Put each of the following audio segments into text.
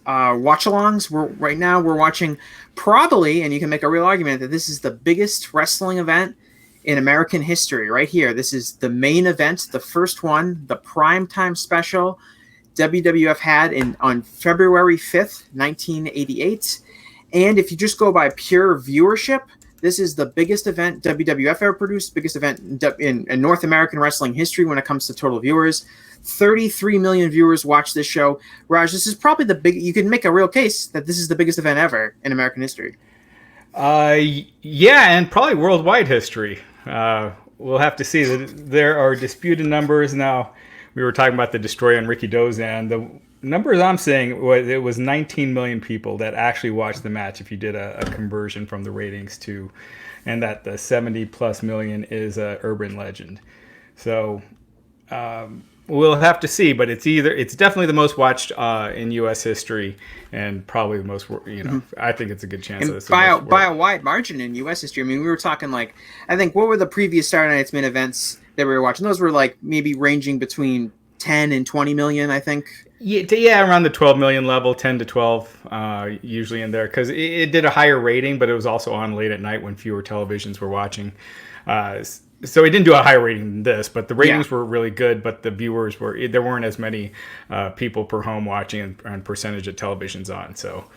watch-alongs. Right now we're watching probably, and you can make a real argument that this is the biggest wrestling event in American history right here. This is the main event, the first one, the primetime special WWF had on February 5th, 1988. And if you just go by pure viewership, this is the biggest event WWF ever produced, biggest event in North American wrestling history when it comes to total viewers. 33 million viewers watch this show. Raj, this is probably you can make a real case that this is the biggest event ever in American history. Yeah, and probably worldwide history. We'll have to see. That there are disputed numbers now. We were talking about the Destroyer and Ricky Dozan. The numbers I'm saying it was 19 million people that actually watched the match if you did a conversion from the ratings to, and that the 70 plus million is a urban legend. So we'll have to see, but it's definitely the most watched in U.S. history, and probably the most. I think it's a good chance. And by a wide margin in U.S. history. I mean, we were talking I think what were the previous Saturday Night's main events that we were watching? Those were maybe ranging between 10 and 20 million, I think. Yeah, around the 12 million level, 10 to 12, usually in there, because it did a higher rating, but it was also on late at night when fewer televisions were watching. So it didn't do a higher rating than this, but the ratings were really good, but the viewers there weren't as many people per home watching and percentage of televisions on. So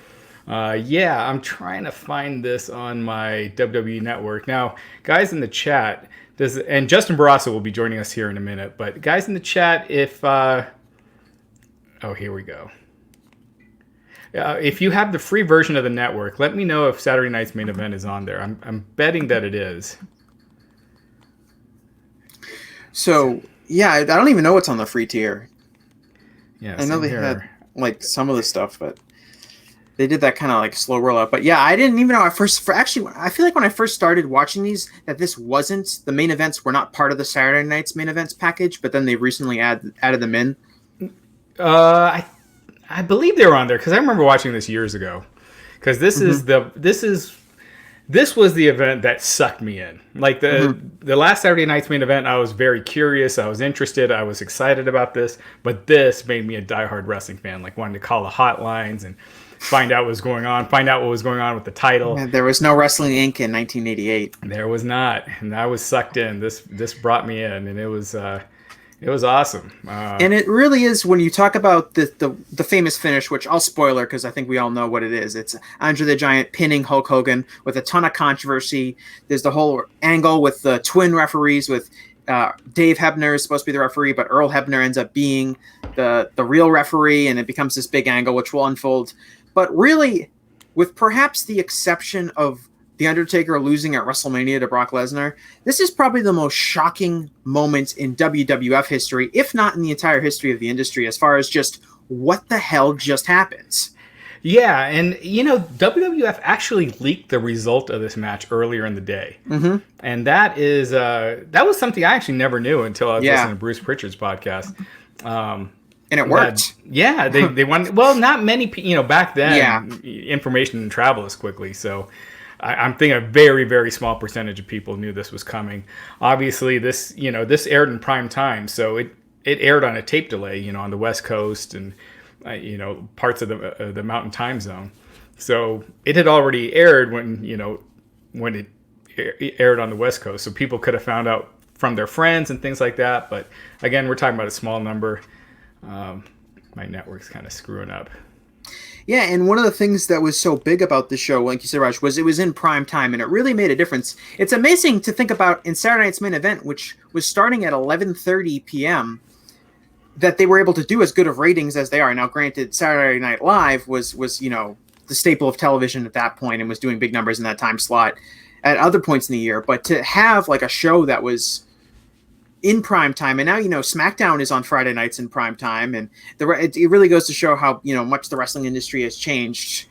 I'm trying to find this on my WWE network. Now, guys in the chat, and Justin Barrasso will be joining us here in a minute, but guys in the chat, if here we go. If you have the free version of the network, let me know if Saturday Night's Main Event is on there. I'm betting that it is. So, I don't even know what's on the free tier. Yeah, I know they had some of the stuff, but they did that kind of slow rollout. But I didn't even know at first. Actually, I feel like when I first started watching these, that this wasn't, the main events were not part of the Saturday Night's Main Events package, but then they recently added them in. I believe they were on there because I remember watching this years ago. Because this was the event that sucked me in. The last Saturday Night's Main Event, I was very curious. I was interested. I was excited about this. But this made me a diehard wrestling fan. Wanting to call the hotlines and find out what was going on. Find out what was going on with the title. Yeah, there was no Wrestling Inc. in 1988. There was not. And I was sucked in. This brought me in. And it was awesome. And it really is, when you talk about the famous finish, which I'll spoiler because I think we all know what it is. It's Andre the Giant pinning Hulk Hogan with a ton of controversy. There's the whole angle with the twin referees with Dave Hebner is supposed to be the referee, but Earl Hebner ends up being the real referee, and it becomes this big angle, which will unfold. But really, with perhaps the exception of The Undertaker losing at WrestleMania to Brock Lesnar, this is probably the most shocking moment in WWF history, if not in the entire history of the industry, as far as just what the hell just happens. Yeah, and WWF actually leaked the result of this match earlier in the day. Mm-hmm. And that was something I actually never knew until I was listening to Bruce Pritchard's podcast. And it worked. They won. Well, not many people, back then, information didn't travel as quickly, so I'm thinking a very, very small percentage of people knew this was coming. Obviously, this aired in prime time, so it aired on a tape delay, on the West Coast and parts of the Mountain Time Zone. So it had already aired when it aired on the West Coast, so people could have found out from their friends and things like that. But again, we're talking about a small number. My network's kind of screwing up. Yeah, and one of the things that was so big about the show, like you said, Raj, was it was in prime time, and it really made a difference. It's amazing to think about in Saturday Night's Main Event, which was starting at 11:30 p.m., that they were able to do as good of ratings as they are. Now, granted, Saturday Night Live was the staple of television at that point and was doing big numbers in that time slot at other points in the year. But to have a show that was in prime time, and now SmackDown is on Friday nights in prime time, and it really goes to show how much the wrestling industry has changed.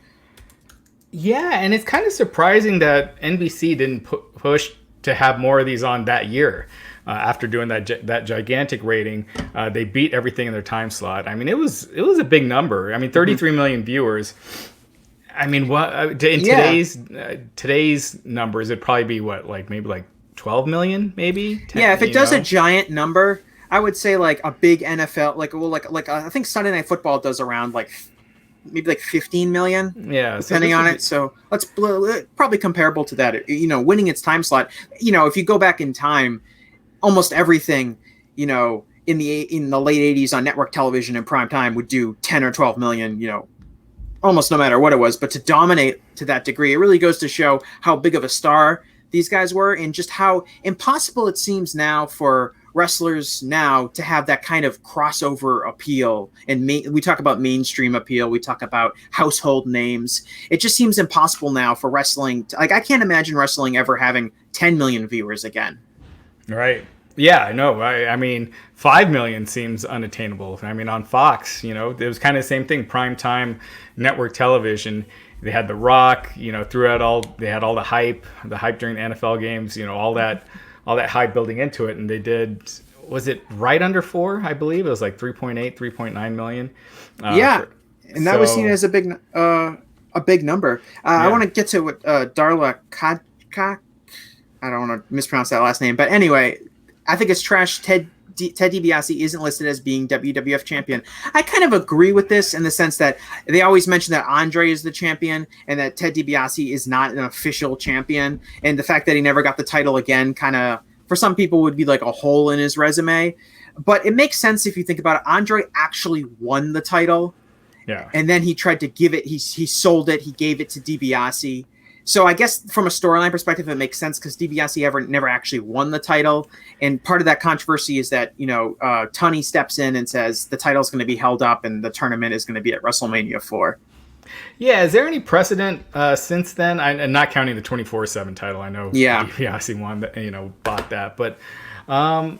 Yeah, and it's kind of surprising that NBC didn't push to have more of these on that year. After doing that gigantic rating, they beat everything in their time slot. I mean, it was a big number. I mean, 33 million viewers. I mean, what in today's numbers, it'd probably be maybe 12 million, maybe. 10, if it does a giant number, I would say a big NFL, I think Sunday Night Football does around maybe like 15 million. Yeah, depending on it. So let's probably comparable to that. Winning its time slot. If you go back in time, almost everything, in the late 80s on network television in prime time would do 10 or 12 million. Almost no matter what it was. But to dominate to that degree, it really goes to show how big of a star these guys were, and just how impossible it seems now for wrestlers now to have that kind of crossover appeal. And we talk about mainstream appeal, we talk about household names. It just seems impossible now for wrestling I can't imagine wrestling ever having 10 million viewers again. Right. Yeah, I know. I mean, 5 million seems unattainable. I mean, on Fox, it was kind of the same thing. Primetime network television. They had The Rock, they had all the hype during the NFL games, all that hype building into it. And they did, was it right under 4, I believe? It was like 3.8, 3.9 million. That was seen as a big number. I want to get to what Darla Kadkak, I don't want to mispronounce that last name. But anyway, I think it's trash. Ted DiBiase isn't listed as being WWF champion. I kind of agree with this in the sense that they always mention that Andre is the champion and that Ted DiBiase is not an official champion. And the fact that he never got the title again kind of, for some people, would be like a hole in his resume. But it makes sense if you think about it. Andre actually won the title. Yeah. And then he tried to give it, he sold it, he gave it to DiBiase. So I guess from a storyline perspective, it makes sense because DiBiase never actually won the title. And part of that controversy is that, Tunney steps in and says the title is going to be held up and the tournament is going to be at WrestleMania 4. Yeah, is there any precedent since then? I'm not counting the 24/7 title. I know DiBiase won, bought that. But I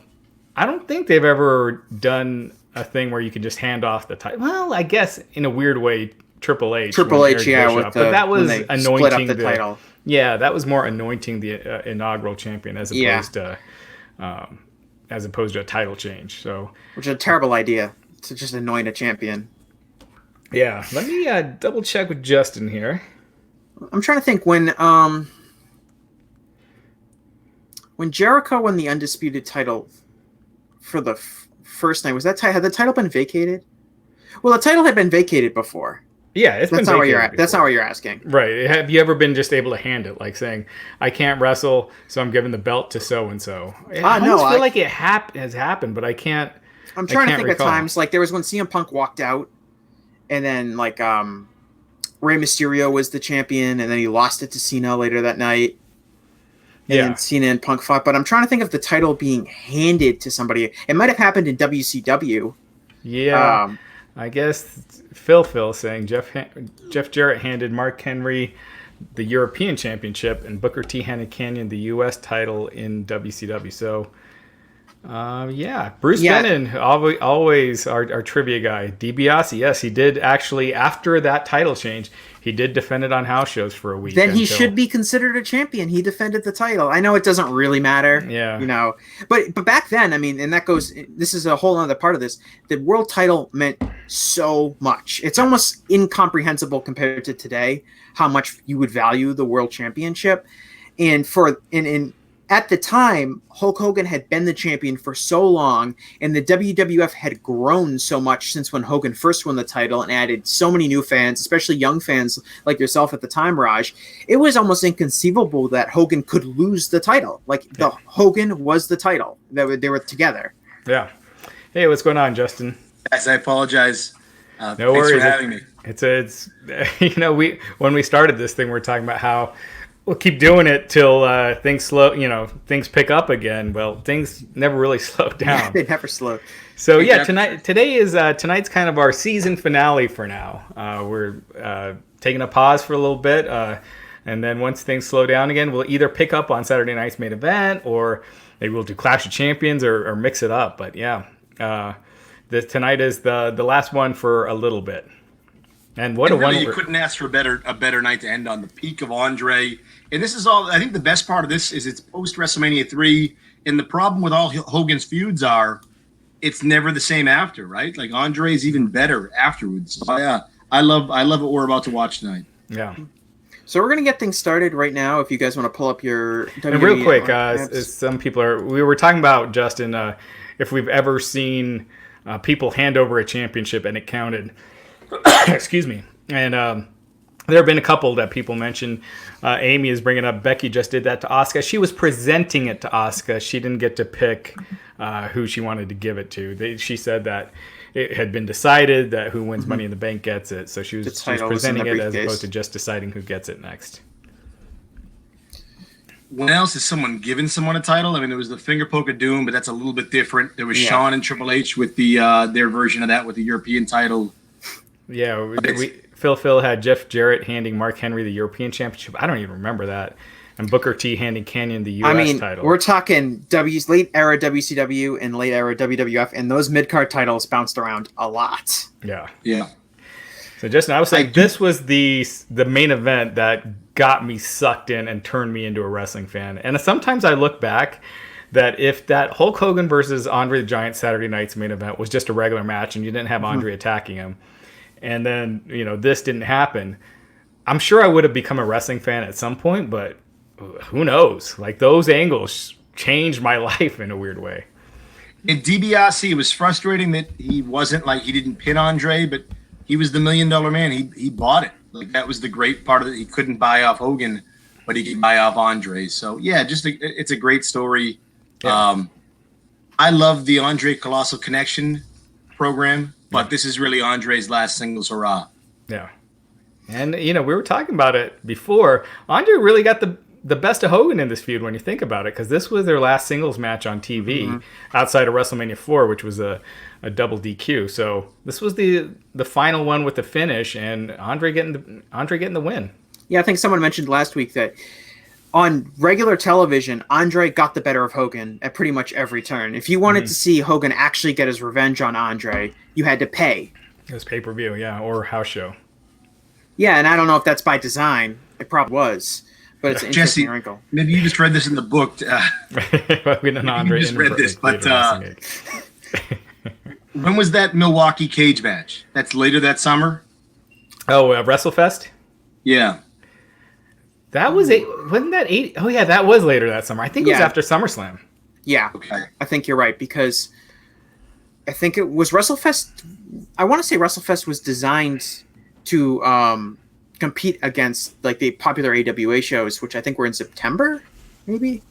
don't think they've ever done a thing where you can just hand off the title. Well, I guess in a weird way, Triple H, but that was anointing the title. Yeah, that was more anointing the inaugural champion as opposed to a title change. So, which is a terrible idea to just anoint a champion. Yeah, let me double check with Justin here. I'm trying to think when Jericho won the undisputed title for the first night. Was that had the title been vacated? Well, the title had been vacated before. Yeah, that's not what you're asking. Right. Have you ever been just able to hand it, like saying, I can't wrestle, so I'm giving the belt to so-and-so? I feel like it has happened, but I can't I'm trying to think of times. Like, there was when CM Punk walked out, and then, like, Rey Mysterio was the champion, and then he lost it to Cena later that night. And then Cena and Punk fought. But I'm trying to think of the title being handed to somebody. It might have happened in WCW. Yeah. I guess Phil saying Jeff Jarrett handed Mark Henry the European Championship and Booker T handed Canyon the U.S. title in WCW. So, Bruce Bennon, always our trivia guy. DiBiase, yes, he did actually, after that title change, he did defend it on house shows for a week. Then he should be considered a champion. He defended the title. I know it doesn't really matter. Yeah. But back then, I mean, and this is a whole other part of this. The world title meant so much. It's almost incomprehensible compared to today how much you would value the world championship. And at the time, Hulk Hogan had been the champion for so long, and the WWF had grown so much since when Hogan first won the title and added so many new fans, especially young fans like yourself at the time, Raj. It was almost inconceivable that Hogan could lose the title. The Hogan was the title. They were together. Yeah. Hey, what's going on, Justin? Guys, I apologize. No worries. Thanks for having me. It's when we started this thing, we're talking about how we'll keep doing it till things things pick up again. Well, things never really slow down. They never slow. So tonight's kind of our season finale for now. We're taking a pause for a little bit, and then once things slow down again, we'll either pick up on Saturday night's main event, or maybe we'll do Clash of Champions, or mix it up. But tonight is the last one for a little bit. And you couldn't ask for a better night to end on, the peak of Andre. And this is all, I think the best part of this is it's post WrestleMania 3. And the problem with all Hogan's feuds it's never the same after, right? Like, Andre's even better afterwards. So, I love what we're about to watch tonight. Yeah. So we're going to get things started right now. If you guys want to pull up your WWE. And real quick, some people we were talking about, Justin, if we've ever seen people hand over a championship and it counted. Excuse me. And there have been a couple that people mentioned. Amy is bringing up Becky just did that to Asuka. She was presenting it to Asuka. She didn't get to pick who she wanted to give it to. She said that it had been decided that who wins Money in the Bank gets it. So she was presenting it as opposed to just deciding who gets it next. When else is someone giving someone a title? I mean, there was the finger poke of doom, but that's a little bit different. There was Shawn and Triple H with the their version of that with the European title. Yeah, Phil had Jeff Jarrett handing Mark Henry the European Championship. I don't even remember that. And Booker T handing Canyon the U.S. title. We're talking late era WCW and late era WWF, and those mid-card titles bounced around a lot. Yeah. Yeah. So Justin, I was saying this was the main event that got me sucked in and turned me into a wrestling fan. And sometimes I look back that if that Hulk Hogan versus Andre the Giant Saturday night's main event was just a regular match and you didn't have Andre attacking him, and then this didn't happen, I'm sure I would have become a wrestling fan at some point, but who knows? Like, those angles changed my life in a weird way. In DiBiase, it was frustrating that he didn't pin Andre, but he was the $1 million man. He bought it. Like, that was the great part of it. He couldn't buy off Hogan, but he could buy off Andre. So yeah, it's a great story. Yeah. I love the Andre Colossal Connection program, but this is really Andre's last singles hurrah. Yeah. And we were talking about it before. Andre really got the best of Hogan in this feud when you think about it, because this was their last singles match on TV outside of WrestleMania 4, which was a double DQ. So this was the final one with the finish, and Andre getting the win. Yeah, I think someone mentioned last week that on regular television, Andre got the better of Hogan at pretty much every turn. If you wanted to see Hogan actually get his revenge on Andre, you had to pay. It was pay-per-view, yeah, or house show. Yeah, and I don't know if that's by design. It probably was. But it's an interesting Jesse, wrinkle. Maybe you just read this in the book. Hogan and Andre. You just read this, but when was that Milwaukee cage match? That's later that summer? Oh, WrestleFest? Yeah. That was wasn't that 8? Oh yeah, that was later that summer. I think it was after SummerSlam. Yeah. Okay. I think you're right, because I think it was WrestleFest. I want to say WrestleFest was designed to compete against like the popular AWA shows, which I think were in September, maybe.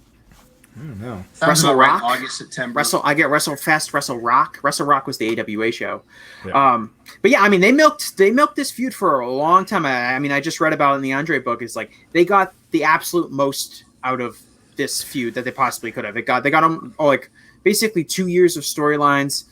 I don't know. Wrestle Rock, August, September. I get WrestleFest, Wrestle Rock. Wrestle Rock was the AWA show. Yeah. But yeah, I mean, they milked this feud for a long time. I mean, I just read about it in the Andre book. It's like they got the absolute most out of this feud that they possibly could have. They got them like basically 2 years of storylines,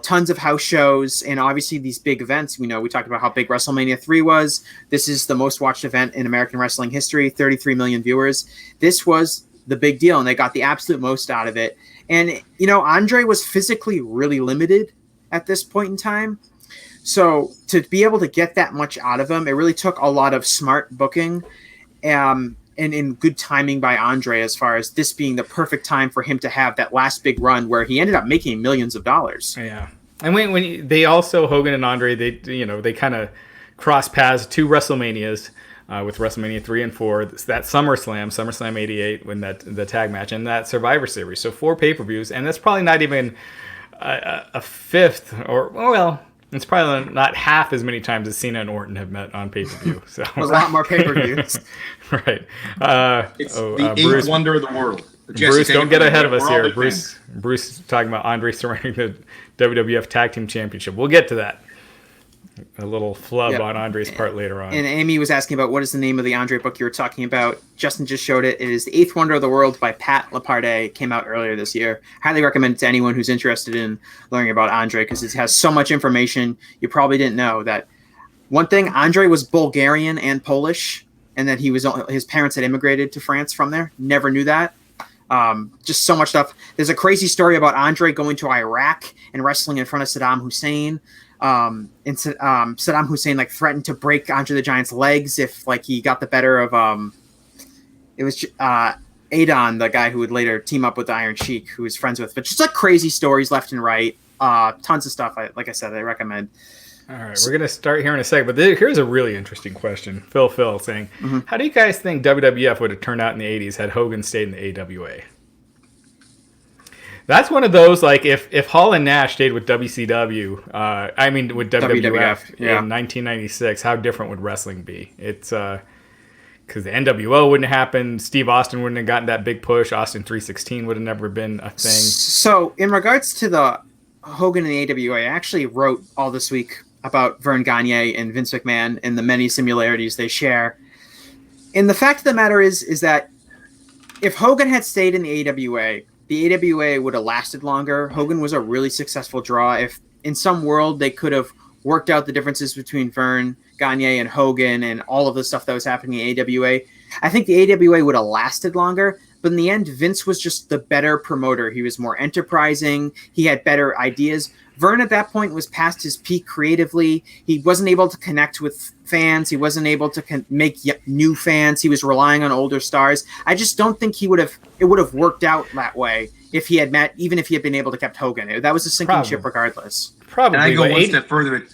tons of house shows, and obviously these big events. We talked about how big WrestleMania 3 was. This is the most watched event in American wrestling history, 33 million viewers. This was the big deal, and they got the absolute most out of it. And, Andre was physically really limited at this point in time. So to be able to get that much out of him, it really took a lot of smart booking and in good timing by Andre, as far as this being the perfect time for him to have that last big run where he ended up making millions of dollars. Yeah. And when they also, Hogan and Andre, they kind of cross paths 2 WrestleManias with WrestleMania 3 and 4, that SummerSlam 88, when the tag match, and that Survivor Series. So 4 pay-per-views, and that's probably not even a fifth, it's probably not half as many times as Cena and Orton have met on pay-per-view. So a lot more pay-per-views. Right. It's the eighth wonder of the world. Bruce, don't get ahead of us here. Bruce talking about Andre surrendering the WWF Tag Team Championship. We'll get to that. A little flub on Andre's part later on. And Amy was asking about what is the name of the Andre book you were talking about. Justin just showed it. It is The Eighth Wonder of the World by Pat Laparde. It came out earlier this year. Highly recommend it to anyone who's interested in learning about Andre, because it has so much information you probably didn't know. That one thing, Andre was Bulgarian and Polish, and that his parents had immigrated to France from there. Never knew that. Just so much stuff. There's a crazy story about Andre going to Iraq and wrestling in front of Saddam Hussein. And Saddam Hussein threatened to break Andre the Giant's legs if he got the better of it was Adon, the guy who would later team up with the Iron Sheik, who was friends with. But just crazy stories left and right. Tons of stuff. Like I said, I recommend. All right, we're gonna start here in a second, but here's a really interesting question. Phil saying, how do you guys think WWF would have turned out in the '80s had Hogan stayed in the AWA? That's one of those, like, if Hall and Nash stayed with WCW, with WWF in 1996, how different would wrestling be? It's because the NWO wouldn't happen. Steve Austin wouldn't have gotten that big push. Austin 316 would have never been a thing. So in regards to the Hogan and the AWA, I actually wrote all this week about Vern Gagne and Vince McMahon and the many similarities they share. And the fact of the matter is that if Hogan had stayed in the AWA would have lasted longer. Hogan was a really successful draw. If in some world they could have worked out the differences between Vern Gagne and Hogan and all of the stuff that was happening in AWA, I think the AWA would have lasted longer. But in the end, Vince was just the better promoter. He was more enterprising. He had better ideas. Vern at that point was past his peak creatively. He wasn't able to connect with fans. He wasn't able to make new fans. He was relying on older stars. I just don't think it would have worked out that way if he had even if he had been able to kept Hogan. That was a sinking ship regardless. Probably. And I go one step further.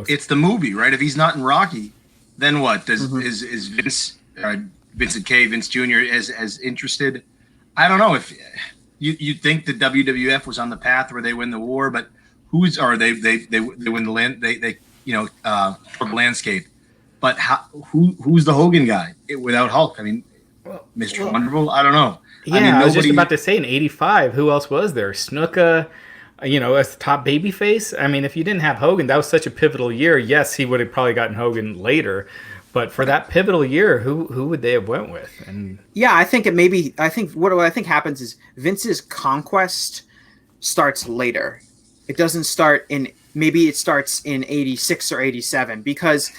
It's the movie, right? If he's not in Rocky, then what? Is Vince Vincent K. Vince Jr. as interested? I don't know. If you think the WWF was on the path where they win the war, but they win the land for the landscape. But who's the Hogan guy without Hulk? I mean, Mr. Wonderful. I don't know. Yeah, I was just about to say in '85, who else was there? Snuka. As the top babyface. I mean, if you didn't have Hogan, that was such a pivotal year. Yes, he would have probably gotten Hogan later, but for that pivotal year, who would they have went with? And yeah, I think what I think happens is Vince's conquest starts later. It doesn't start it starts in 86 or 87 because,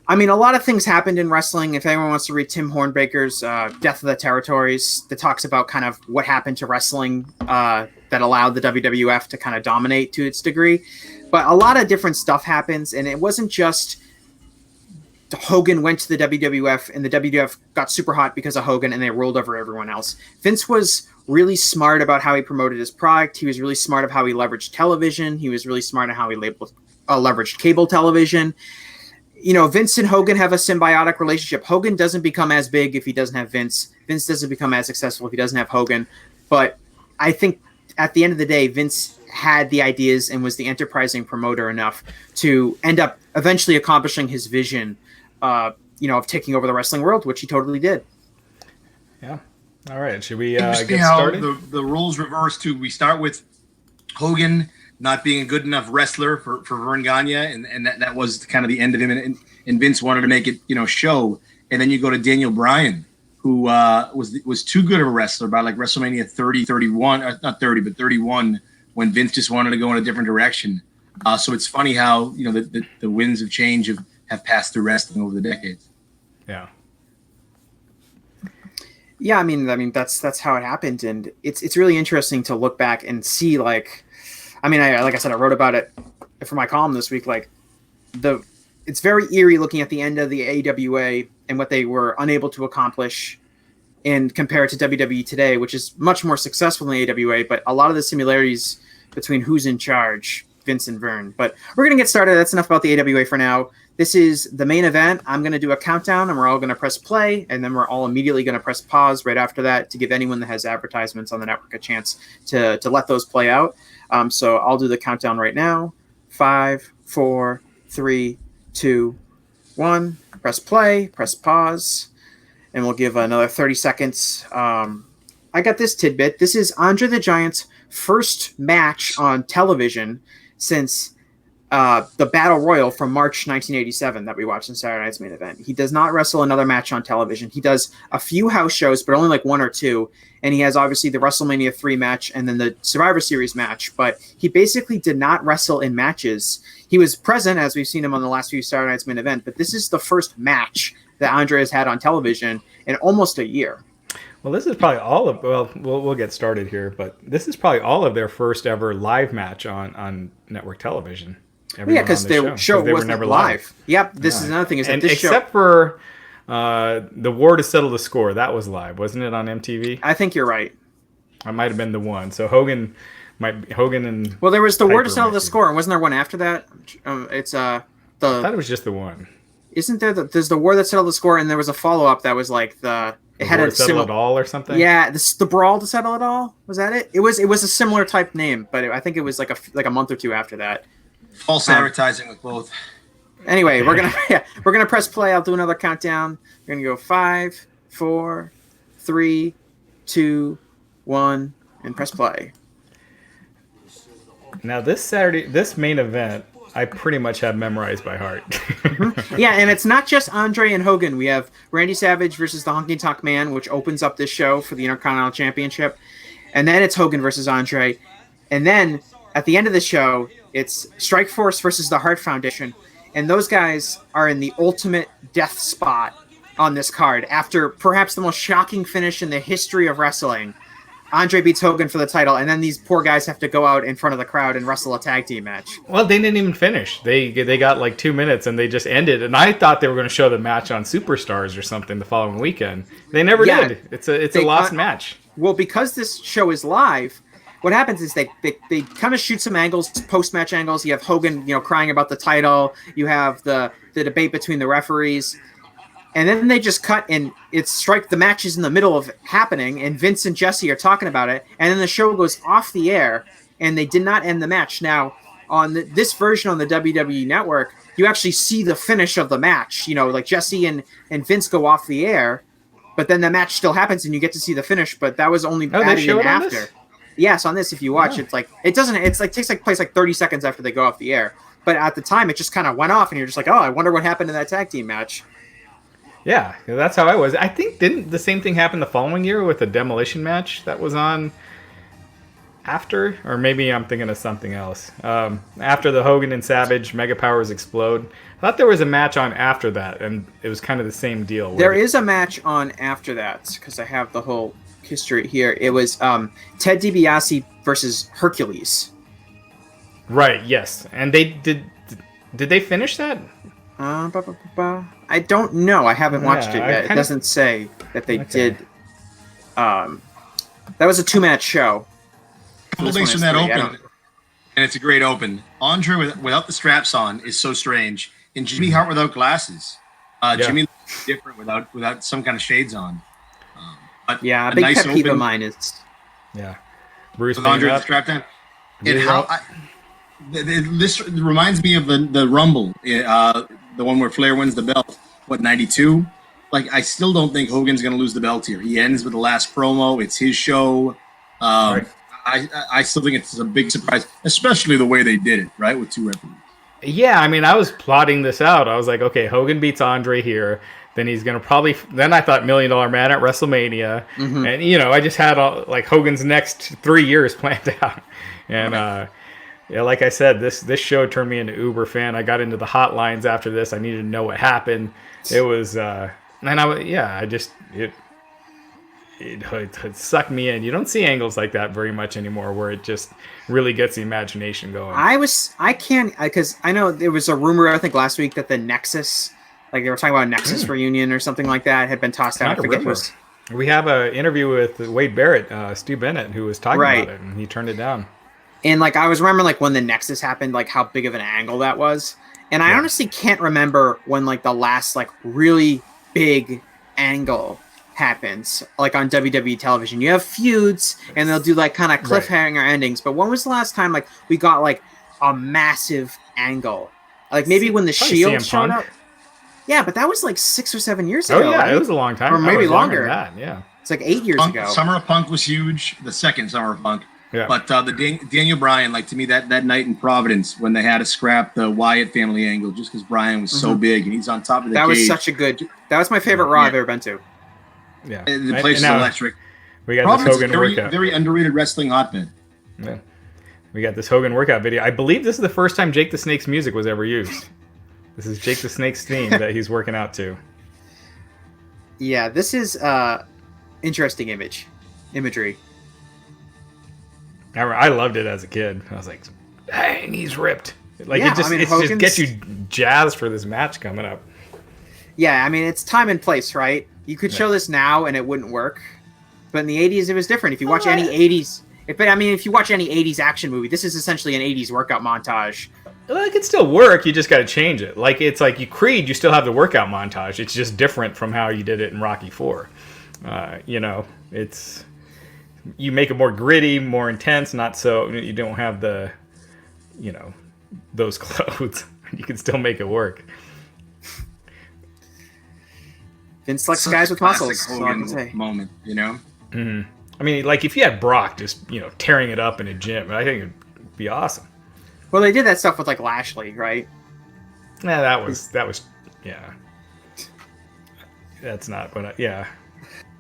I mean, a lot of things happened in wrestling. If anyone wants to read Tim Hornbaker's Death of the Territories, that talks about kind of what happened to wrestling that allowed the WWF to kind of dominate to its degree. But a lot of different stuff happens, and it wasn't just Hogan went to the WWF and the WWF got super hot because of Hogan and they rolled over everyone else. Vince was really smart about how he promoted his product. He was really smart of how he leveraged television. He was really smart on how he leveraged cable television. Vince and Hogan have a symbiotic relationship. Hogan doesn't become as big if he doesn't have Vince. Vince doesn't become as successful if he doesn't have Hogan. But I think at the end of the day, Vince had the ideas and was the enterprising promoter enough to end up eventually accomplishing his vision, of taking over the wrestling world, which he totally did. Yeah. All right. Should we get started? The roles reverse too. We start with Hogan not being a good enough wrestler for Vern Gagne, and that was kind of the end of him. And Vince wanted to make it, show. And then you go to Daniel Bryan, who was too good of a wrestler by like WrestleMania 30, 31, not 30, but 31, when Vince just wanted to go in a different direction. So it's funny how the winds of change have passed through wrestling over the decades. Yeah. Yeah, I mean that's how it happened, and it's really interesting to look back and see like I said, I wrote about it for my column this week. Like it's very eerie looking at the end of the AWA and what they were unable to accomplish, and compare it to WWE today, which is much more successful than the AWA. But a lot of the similarities between who's in charge, Vince and Vern. But we're gonna get started. That's enough about the AWA for now. This is the main event. I'm going to do a countdown, and we're all going to press play, and then we're all immediately going to press pause right after that to give anyone that has advertisements on the network a chance to let those play out. So I'll do the countdown right now. 5, 4, 3, 2, 1. Press play, press pause, and we'll give another 30 seconds. I got this tidbit. This is Andre the Giant's first match on television since the Battle Royal from March 1987 that we watched in Saturday Night's Main Event. He does not wrestle another match on television. He does a few house shows, but only like 1 or 2. And he has obviously the WrestleMania 3 match and then the Survivor Series match. But he basically did not wrestle in matches. He was present, as we've seen him on the last few Saturday Night's Main Event. But this is the first match that Andre has had on television in almost a year. Well, this is probably all of. Well, we'll get started here, but this is probably all of their first ever live match on network television. Yeah, because the show wasn't never live. Yep, this is another thing. Is that this except for the War to Settle the Score, that was live, wasn't it, on MTV? I think you're right. I might have been the one. So Hogan and well, there was the War to Settle the Score, and wasn't there one after that? I thought it was just the one. Isn't there? There's the War that settled the score, and there was a follow up that was like the It had a Settle It All or something. Yeah, the Brawl to Settle It All, was that it? It was a similar type name, but I think it was like a month or two after that. False advertising with both. Anyway, we're gonna press play. I'll do another countdown. We're gonna go 5, 4, 3, 2, 1, and press play. Now this main event, I pretty much have memorized by heart. Yeah, and it's not just Andre and Hogan. We have Randy Savage versus the Honky Tonk Man, which opens up this show for the Intercontinental Championship. And then it's Hogan versus Andre. And then at the end of the show, it's Strikeforce versus the Hart Foundation. And those guys are in the ultimate death spot on this card. After perhaps the most shocking finish in the history of wrestling, Andre beats Hogan for the title, and then these poor guys have to go out in front of the crowd and wrestle a tag team match. Well, they didn't even finish. They got like 2 minutes, and they just ended. And I thought they were going to show the match on Superstars or something the following weekend. They never did. It's a lost match. Well, because this show is live, what happens is they kind of shoot some angles, post-match angles. You have Hogan, crying about the title. You have the debate between the referees. And then they just cut, and the match is in the middle of happening, and Vince and Jesse are talking about it, and then the show goes off the air, and they did not end the match. Now, on this version on the WWE Network, you actually see the finish of the match. Like Jesse and Vince go off the air, but then the match still happens, and you get to see the finish. But that was only added in after. This? Yes, on this, if you watch, it's like it doesn't. It's like takes place like 30 seconds after they go off the air. But at the time, it just kind of went off, and you're just like, oh, I wonder what happened in that tag team match. Yeah, that's how I was. I think didn't the same thing happen the following year with a demolition match that was on after, or maybe I'm thinking of something else. After the Hogan and Savage Mega Powers Explode, I thought there was a match on after that, and it was kind of the same deal. There is a match on after that because I have the whole history here. It was Ted DiBiase versus Hercules. Right. Yes, and they did they finish that? I don't know. I haven't watched it yet. It doesn't say that they did. That was a 2-match show. A couple things from that open, and it's a great open. Andre without the straps on is so strange, and Jimmy Hart without glasses. Jimmy looks different without some kind of shades on. But a big nice pet peeve of mine is Bruce with Andre with the strap down. And how this reminds me of the Rumble. The one where Flair wins the belt, 92? Like, I still don't think Hogan's going to lose the belt here. He ends with the last promo. It's his show. Right. I still think it's a big surprise, especially the way they did it, right, with 2 referees. Yeah, I mean, I was plotting this out. I was like, okay, Hogan beats Andre here. Then he's going to probably... Then I thought $1 Million Man at WrestleMania. Mm-hmm. And, I just had Hogan's next 3 years planned out. And... Yeah, like I said, this show turned me into Uber fan. I got into the hotlines after this. I needed to know what happened. It was, it sucked me in. You don't see angles like that very much anymore, where it just really gets the imagination going. Because I know there was a rumor, I think last week, that the Nexus, like they were talking about a Nexus reunion or something like that, had been tossed out. I forget who was. We have an interview with Wade Barrett, Stu Bennett, who was talking about it, and he turned it down. And I was remembering when the Nexus happened, how big of an angle that was. And I honestly can't remember when the last really big angle happens on WWE television. You have feuds and they'll do kind of cliffhanger endings. But when was the last time we got a massive angle? Maybe when the Shield showed up. Yeah, but that was 6 or 7 years ago. Oh yeah, it was a long time. Or maybe longer. That, yeah. It's 8 years ago. Summer of Punk was huge. The second Summer of Punk. Yeah. But Daniel Bryan, to me, that night in Providence when they had to scrap the Wyatt family angle just because Bryan was so big and he's on top of the cage. Was such a good. That was my favorite Raw I've ever been to. Yeah, the place is electric. We got Providence this Hogan workout. Very underrated wrestling hotbed. Yeah, we got this Hogan workout video. I believe this is the first time Jake the Snake's music was ever used. This is Jake the Snake's theme that he's working out to. Yeah, this is interesting imagery. I loved it as a kid. I was like, dang, he's ripped. It just gets you jazzed for this match coming up. Yeah, I mean, it's time and place, right? You could show this now and it wouldn't work. But in the 80s, it was different. If you watch any 80s... If you watch any 80s action movie, this is essentially an 80s workout montage. Well, it can still work. You just got to change it. You Creed, you still have the workout montage. It's just different from how you did it in Rocky IV. It's you make it more gritty, more intense, not so you don't have the those clothes. You can still make it work. Vince likes guys with muscles. Hogan moment, Mm-hmm. I mean, like if you had Brock just tearing it up in a gym, I think it'd be awesome. Well, they did that stuff with like Lashley, right? Yeah, that was yeah. That's not what yeah.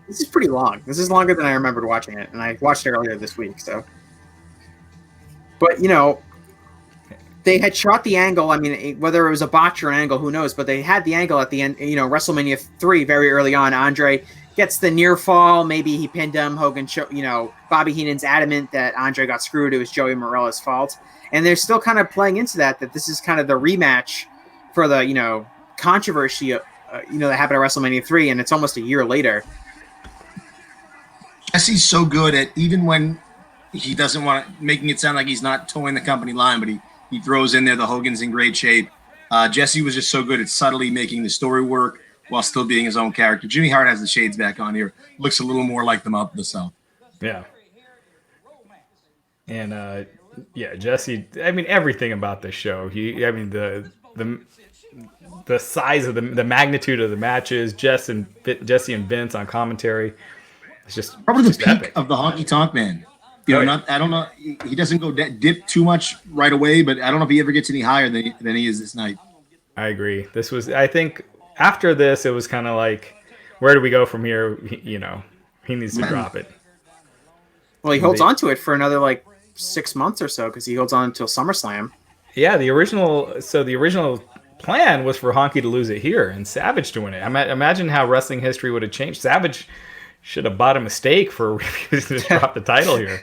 This is pretty long. This is longer than I remembered watching it, and I watched it earlier this week. So, but they had shot the angle. I mean, whether it was a botch or an angle, who knows? But they had the angle at the end. WrestleMania 3, very early on. Andre gets the near fall. Maybe he pinned him. Hogan, Bobby Heenan's adamant that Andre got screwed. It was Joey Morella's fault, and they're still kind of playing into that this is kind of the rematch for the controversy. That happened at WrestleMania 3, and it's almost a year later. Jesse's so good at, even when he doesn't want to, making it sound like he's not towing the company line, but he throws in there the Hogan's in great shape. Jesse was just so good at subtly making the story work while still being his own character. Jimmy Hart has the shades back on here. Looks a little more like them up the South. Yeah. And Jesse, I mean, everything about this show. The size of the magnitude of the matches, Jesse and Vince on commentary. It's just probably the peak epic of the Honky Tonk Man. I don't know. He doesn't go dip too much right away, but I don't know if he ever gets any higher than he is this night. I agree. This was, I think, after this, it was kind of like, where do we go from here? He needs to drop it. Well, he holds on to it for another 6 months or so because he holds on until SummerSlam. Yeah, the original plan was for Honky to lose it here and Savage to win it. Imagine how wrestling history would have changed. Savage should have bought a mistake for refusing to drop the title here.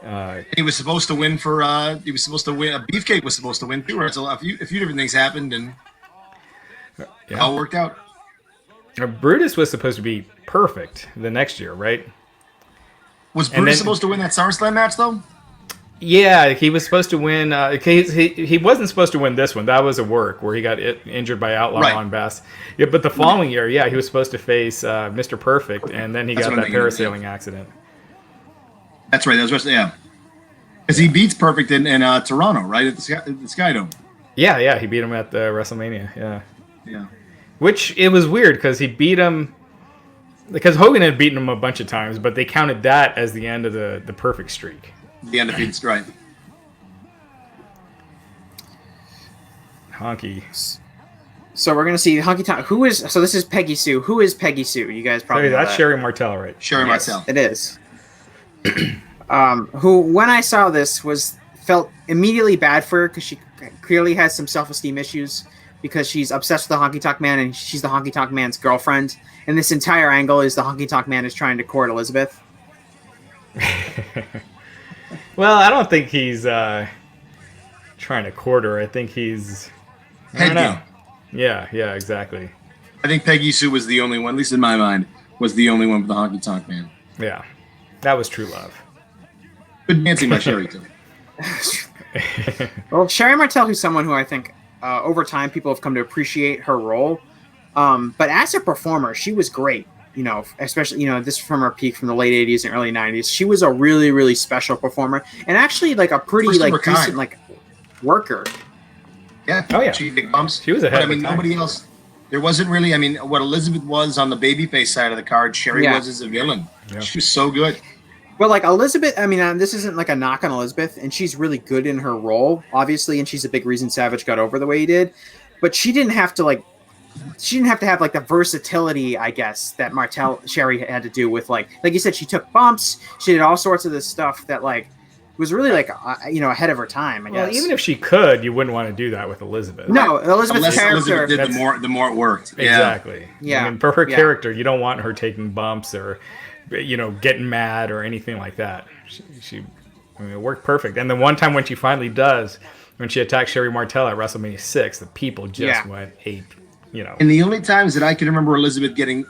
Yeah. He was supposed to win he was supposed to win. Beefcake was supposed to win too. Right? So a few different things happened and it all worked out. Brutus was supposed to be perfect the next year, right? Was Brutus supposed to win that SummerSlam match though? Yeah, he was supposed to win. He wasn't supposed to win this one. That was a work where he got injured by Outlaw on Bass. Yeah, but the following year, he was supposed to face Mr. Perfect, and then he got that parasailing accident. That's right. That was because he beats Perfect in Toronto, right, at the Sky Dome. Yeah, he beat him at the WrestleMania. Yeah. Which it was weird because he beat him because Hogan had beaten him a bunch of times, but they counted that as the end of the perfect streak. The undefeated strike. Honky. So we're gonna see Honky Tonk. So this is Peggy Sue. Who is Peggy Sue? You guys probably know that's that. Sherry Martel, right? Sherry Martel. It is. Who, when I saw this, felt immediately bad for her because she clearly has some self-esteem issues because she's obsessed with the Honky Tonk Man and she's the Honky Tonk Man's girlfriend. And this entire angle is the Honky Tonk Man is trying to court Elizabeth. Well, I don't think he's trying to court her. I think he's... I don't know. Yeah, exactly. I think Peggy Sue was the only one, at least in my mind, was the only one with the Honky Tonk Man. Yeah, that was true love. Good dancing by Sherry, too. Well, Sherry Martel, who's someone who I think over time people have come to appreciate her role. But as a performer, she was great. Especially, this from her peak from the late 80s and early 90s. She was a really, really special performer and actually a pretty decent worker. Yeah. Oh, yeah. She big bumps. She was ahead of her time. Nobody else. There wasn't really, what Elizabeth was on the babyface side of the card, Sherry was as a villain. Yeah. She was so good. Well, Elizabeth, this isn't a knock on Elizabeth, and she's really good in her role, obviously, and she's a big reason Savage got over the way he did. But she didn't have to have the versatility, I guess, that Sherry had to do with like you said, she took bumps, she did all sorts of this stuff that was really ahead of her time. I guess. Well, even if she could, you wouldn't want to do that with Elizabeth. No, Elizabeth's character. Elizabeth did the more it worked. Exactly. Yeah. For her character, you don't want her taking bumps or getting mad or anything like that. She it worked perfect. And the one time when she finally does, when she attacked Sherry Martel at WrestleMania 6, the people just went ape. And the only times that I can remember Elizabeth getting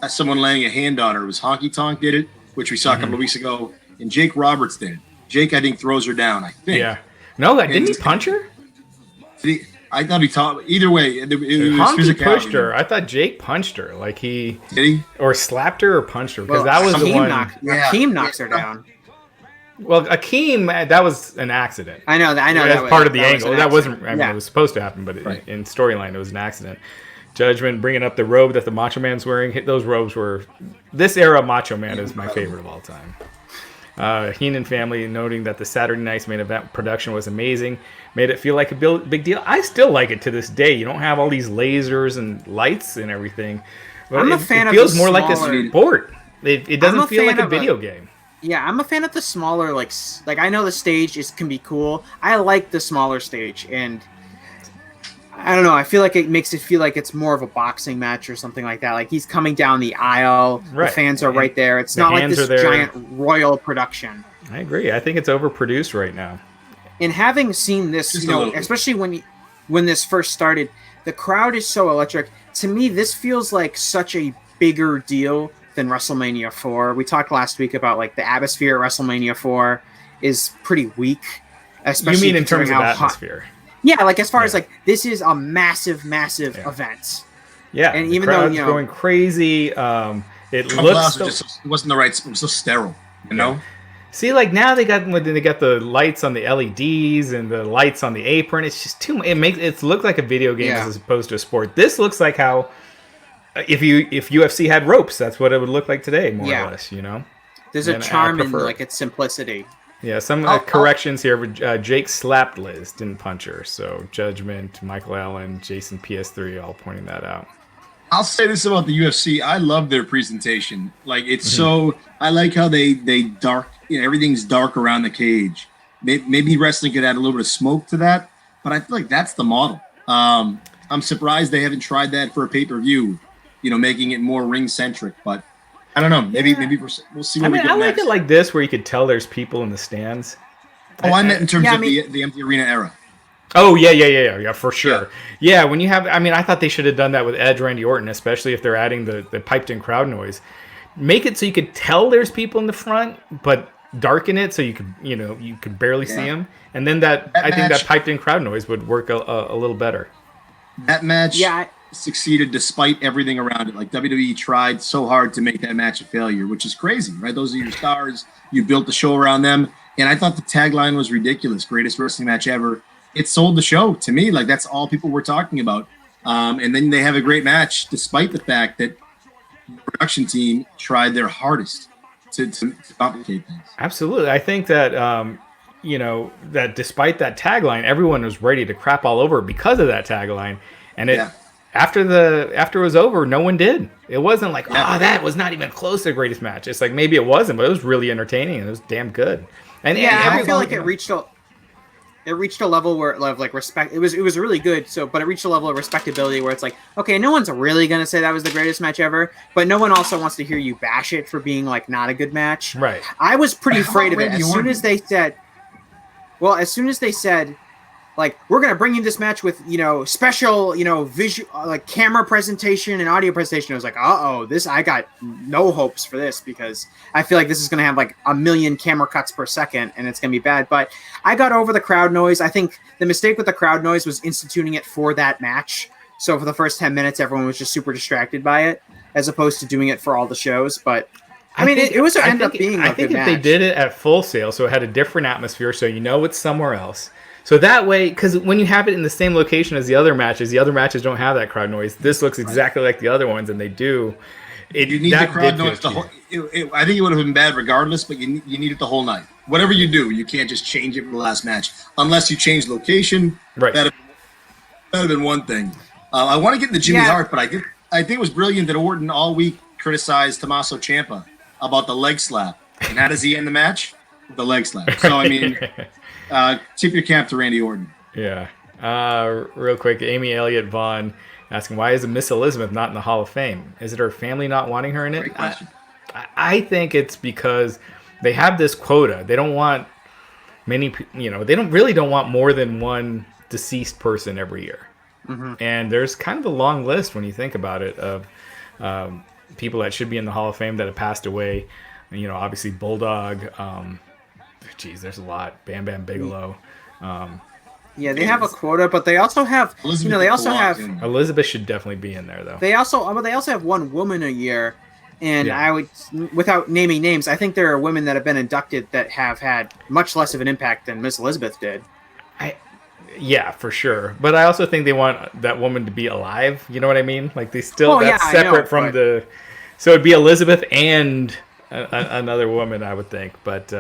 someone laying a hand on her was Honky Tonk did it, which we saw a couple of weeks ago, and Jake Roberts did it. Jake, I think, throws her down, I think. Yeah. No, didn't he punch her? I thought he taught. Either way, it was Honky pushed physicality. her. I thought Jake punched her. Like Did he? or slapped her or punched her because Well, that was the one. Akeem knocks her down. Well, Akeem, that was an accident. I know. That's part of the angle. That wasn't. I mean, Yeah. it was supposed to happen, but in storyline, it was an accident. Judgment bringing up the robe that the Macho Man's wearing. Those robes were. This era Macho Man is my favorite of all time. Heenan family noting that the Saturday Night's main event production was amazing, made it feel like a big deal. I still like it to this day. You don't have all these lasers and lights and everything. But I'm a fan it of feels the more like a smaller- sport. It doesn't feel like a fan of video game. Yeah, I'm a fan of the smaller, like I know the stage can be cool. I like the smaller stage, and I don't know. I feel like it makes it feel like it's more of a boxing match or something like that. Like he's coming down the aisle, Right. the fans are right there. It's The not like hands this are there. giant royal production. I agree. I think it's overproduced right now. And having seen this, Just you a know, little bit. especially when this first started, the crowd is so electric. To me, this feels like such a bigger deal than WrestleMania 4. We talked last week about like the atmosphere at WrestleMania 4 is pretty weak. Especially You mean in terms of considering how hot- atmosphere? Yeah, like as far as Yeah. like this is a massive Yeah. event. Yeah, And the even though, crowd's you know- going crazy. It The looks. glass was just, it wasn't the right. It was so sterile. You know. See, like now they got the lights on the LEDs and the lights on the apron. It's just too much. It makes it look like a video game Yeah. as opposed to a sport. This looks like how if UFC had ropes, that's what it would look like today, more Yeah. or less. You know. There's a And I charm in prefer- like its simplicity. Yeah, some corrections here. Jake slapped Liz, didn't punch her. So Judgment, Michael Allen, Jason PS3, all pointing that out. I'll say this about the UFC. I love their presentation. Like it's so. I like how they dark. You know, everything's dark around the cage. Maybe wrestling could add a little bit of smoke to that, but I feel like that's the model. I'm surprised they haven't tried that for a pay-per-view. You know, making it more ring centric. But I don't know. Maybe we'll see. What we I get like next. it like this, where you could tell there's people in the stands. Oh, I meant in terms Yeah, I of mean- the empty arena era. Oh yeah, for sure. Yeah, when you have, I mean, I thought they should have done that with Edge, Randy Orton, especially if they're adding the piped-in crowd noise. Make it so you could tell there's people in the front, but darken it so you could barely see them, and then I think that piped-in crowd noise would work a little better. That match Yeah, succeeded despite everything around it. Like WWE tried so hard to make that match a failure, which is crazy, right? Those are your stars. You built the show around them, and I thought the tagline was ridiculous. Greatest wrestling match ever. It sold the show to me. Like that's all people were talking about. And then they have a great match, despite the fact that the production team tried their hardest to complicate things. Absolutely, I think that that despite that tagline, everyone was ready to crap all over it because of that tagline, and after it was over, no one did. It wasn't like, that was not even close to the greatest match. It's like maybe it wasn't, but it was really entertaining and it was damn good. And I feel like it reached a level where of like respect. It was really good. But it reached a level of respectability where it's like, okay, no one's really gonna say that was the greatest match ever, but no one also wants to hear you bash it for being like not a good match. Right. I was pretty How afraid of about it Randy as soon Orton? as soon as they said, like, we're gonna bring you this match with special visual like camera presentation and audio presentation. I was like, I got no hopes for this because I feel like this is gonna have like a million camera cuts per second and it's gonna be bad. But I got over the crowd noise. I think the mistake with the crowd noise was instituting it for that match. So for the first 10 minutes, everyone was just super distracted by it, as opposed to doing it for all the shows. But I mean, it was end up being a good if match. they did it at Full Sail, so it had a different atmosphere, so it's somewhere else. So that way, because when you have it in the same location as the other matches don't have that crowd noise. This looks exactly like the other ones, and they do. You need the crowd noise. I think it would have been bad regardless, but you need it the whole night. Whatever you do, you can't just change it for the last match unless you change location. Right. That'd have been one thing. I want to get into Jimmy Hart, but I think it was brilliant that Orton all week criticized Tommaso Ciampa about the leg slap. And how does he end the match? With the leg slap. So I mean, tip your cap to Randy Orton. Yeah. Real quick, Amy Elliott Vaughn asking, why is Miss Elizabeth not in the Hall of Fame? Is it her family not wanting her in it? Great question. I think it's because they have this quota. They don't want they don't want more than one deceased person every year. Mm-hmm. And there's kind of a long list when you think about it of people that should be in the Hall of Fame that have passed away. Obviously Bulldog. There's a lot. Bam Bam Bigelow. Yeah, they have a quota, but they also have Elizabeth should definitely be in there though. They also have one woman a year, and I would, without naming names, I think there are women that have been inducted that have had much less of an impact than Miss Elizabeth did. Yeah, for sure. But I also think they want that woman to be alive. You know what I mean? Like they still separate from the. So it'd be Elizabeth and another woman, I would think. But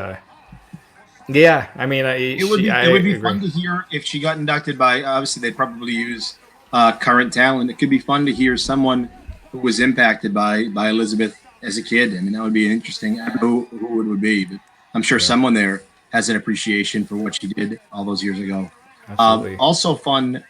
yeah, I mean, it would be fun to hear if she got inducted by. Obviously, they'd probably use current talent. It could be fun to hear someone who was impacted by Elizabeth as a kid. I mean, that would be interesting. I don't know who it would be, but I'm sure someone there has an appreciation for what she did all those years ago. Also fun,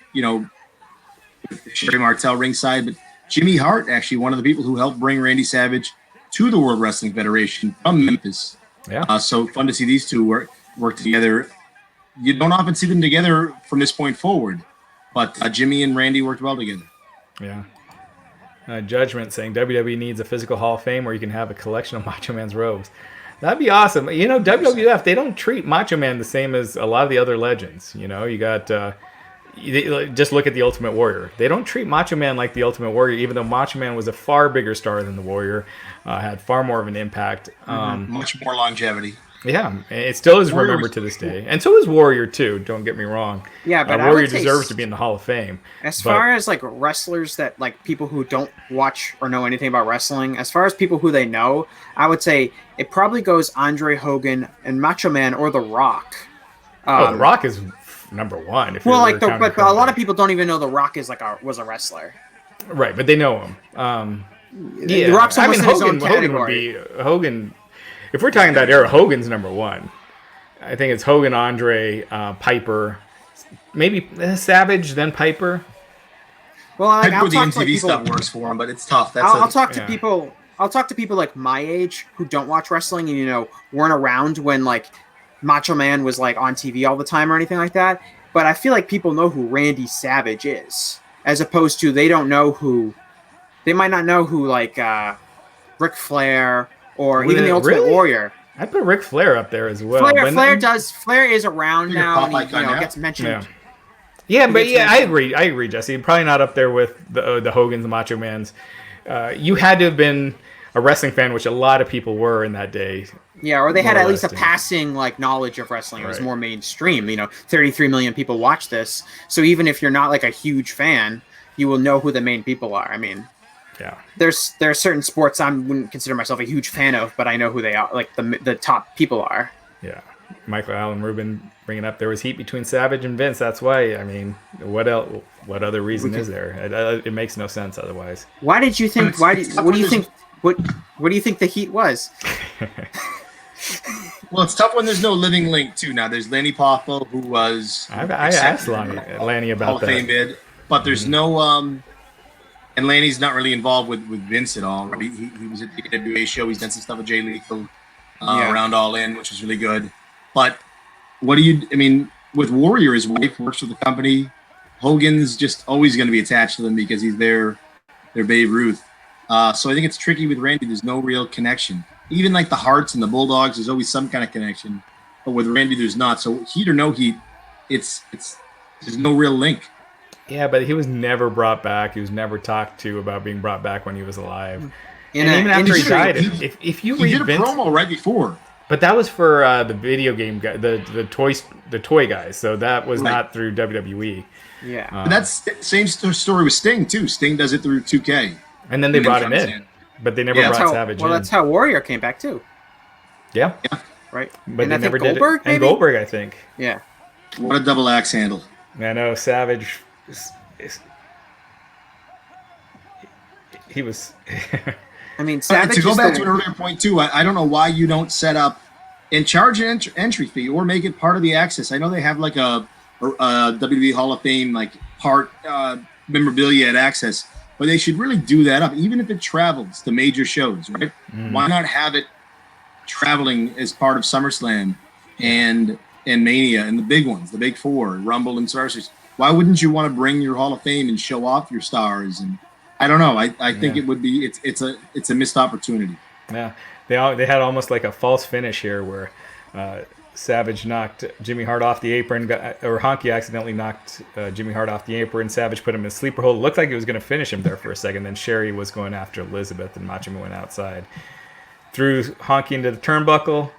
Sherry Martel ringside, but Jimmy Hart, actually one of the people who helped bring Randy Savage to the World Wrestling Federation from Memphis. Yeah. So fun to see these two work together. You don't often see them together from this point forward, but Jimmy and Randy worked well together. Yeah. Judgment saying WWE needs a physical Hall of Fame where you can have a collection of Macho Man's robes. That'd be awesome. WWF, they don't treat Macho Man the same as a lot of the other legends. You got just look at the Ultimate Warrior. They don't treat Macho Man like the Ultimate Warrior, even though Macho Man was a far bigger star than the Warrior, had far more of an impact. Much more longevity. Yeah, it still is remembered to this day. And so is Warrior, too, don't get me wrong. Yeah, but Warrior deserves to be in the Hall of Fame. As far as, wrestlers that, people who don't watch or know anything about wrestling, as far as people who they know, I would say it probably goes Andre Hogan and Macho Man or The Rock. The Rock is number one. But a lot of people don't even know The Rock was a wrestler. Right, but they know him. The Rock's almost in his own category. Hogan. If we're talking about era, Hogan's number one. I think it's Hogan, Andre, Piper, maybe Savage, then Piper. Well, I'll talk the MTV stuff works for him, but it's tough. I'll talk to people. I'll talk to people like my age who don't watch wrestling and weren't around when Macho Man was on TV all the time or anything like that. But I feel like people know who Randy Savage is, as opposed to they might not know who Ric Flair. Or even the Ultimate Warrior. I put Ric Flair up there as well. Flair is around now, and he gets mentioned. Yeah, I agree, Jesse. Probably not up there with the Hogans, the Macho Mans. You had to have been a wrestling fan, which a lot of people were in that day. Yeah, or they had at least a passing knowledge of wrestling. It was more mainstream. 33 million people watch this, so even if you're not a huge fan, you will know who the main people are. I mean. Yeah. There are certain sports I wouldn't consider myself a huge fan of, but I know who they are, the top people are. Yeah. Michael Allen Rubin bringing up there was heat between Savage and Vince. That's why. I mean, what else? What other reason is there? It makes no sense otherwise. Why did you think? What do you think? What do you think the heat was? Well, it's tough when there's no living link too. Now there's Lanny Poffo, who was. I asked Lanny about Hall of Fame bid, but there's no. And Lanny's not really involved with Vince at all. Right? He was at the AWA show. He's done some stuff with Jay Lethal around All In, which was really good. But with Warrior, his wife works for the company. Hogan's just always going to be attached to them because he's their Babe Ruth. So I think it's tricky with Randy. There's no real connection. Even the Harts and the Bulldogs, there's always some kind of connection. But with Randy, there's not. So heat or no heat, there's no real link. Yeah, but he was never brought back. He was never talked to about being brought back when he was alive. And even after he died, if you read he did a promo right before. But that was for the video game guy, the toy guys. So that was not through WWE. Yeah, but that's the same story with Sting too. Sting does it through 2K. And then they brought him in, but they never brought Savage in. Well, that's how Warrior came back too. Yeah. Right. But and they never did it. And Goldberg, I think. Yeah. What a double axe handle. I know Savage. He was. Savage. To go back to an earlier point too, I don't know why you don't set up and charge an entry fee or make it part of the access. I know they have a WWE Hall of Fame part memorabilia at access, but they should really do that up, even if it travels to major shows, right? Why not have it traveling as part of SummerSlam and Mania and the big ones, the big four, Rumble and Survivor Series? Why wouldn't you want to bring your Hall of Fame and show off your stars? And I don't know. I think it would be it's a missed opportunity. Yeah, they had almost a false finish here where Savage knocked Jimmy Hart off the apron, or Honky accidentally knocked Jimmy Hart off the apron. Savage put him in sleeper hold. It looked like he was going to finish him there for a second. Then Sherry was going after Elizabeth, and Macho Man went outside. Threw Honky into the turnbuckle,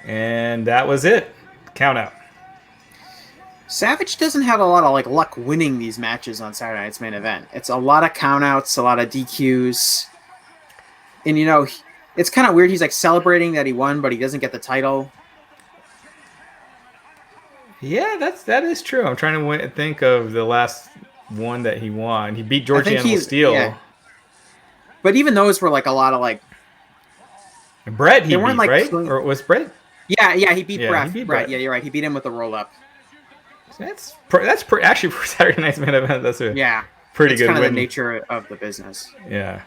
and that was it. Count out. Savage doesn't have a lot of like luck winning these matches on Saturday Night's Main Event. It's a lot of countouts, a lot of DQs, and it's kind of weird. He's like celebrating that he won, but he doesn't get the title. Yeah, that is true. I'm trying to think of the last one that he won. He beat George Animal Steel. Yeah. But even those were like a lot of like. Brett, he beat, like, right? Or was Brett? Yeah, he beat Brett. Yeah, you're right. He beat him with a roll up. That's actually for Saturday Night's Main Event. That's a pretty good. Kind of win. the nature of the business. Yeah.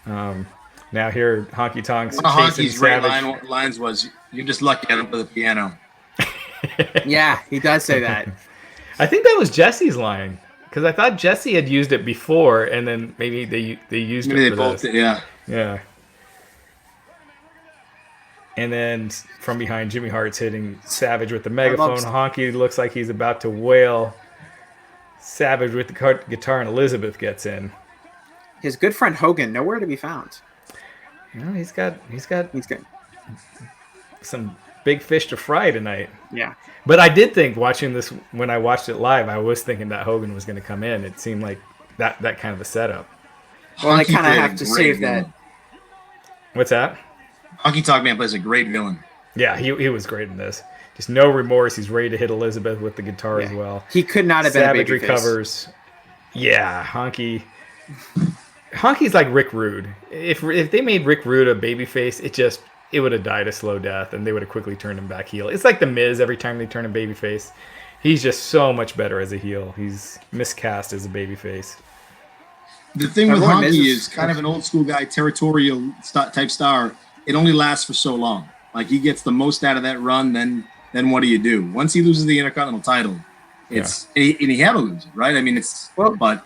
Now here, Honky Tonk's one of Honky's great lines was, "You're just lucky I don't play the piano." Yeah, he does say that. I think that was Jesse's line, because I thought Jesse had used it before, and then maybe they used it for this. Yeah. And then from behind, Jimmy Hart's hitting Savage with the megaphone. Honky looks like he's about to wail. Savage with the guitar, and Elizabeth gets in. His good friend Hogan, nowhere to be found. He's got some big fish to fry tonight. Yeah. But I did think watching this, when I watched it live, I was thinking that Hogan was going to come in. It seemed like that kind of a setup. Well, I kind of have to save that. What's that? Honky Tonk Man plays a great villain. Yeah, he was great in this. Just no remorse. He's ready to hit Elizabeth with the guitar as well. He could not have Savage been a babyface. recovers. Yeah, Honky's like Rick Rude. If they made Rick Rude a babyface, it would have died a slow death, and they would have quickly turned him back heel. It's like the Miz every time they turn him babyface. He's just so much better as a heel. He's miscast as a babyface. The thing with Honky is kind of an old school guy, territorial type star. It only lasts for so long. Like, he gets the most out of that run, then what do you do? Once he loses the Intercontinental title, and he had to lose it, right? I mean, but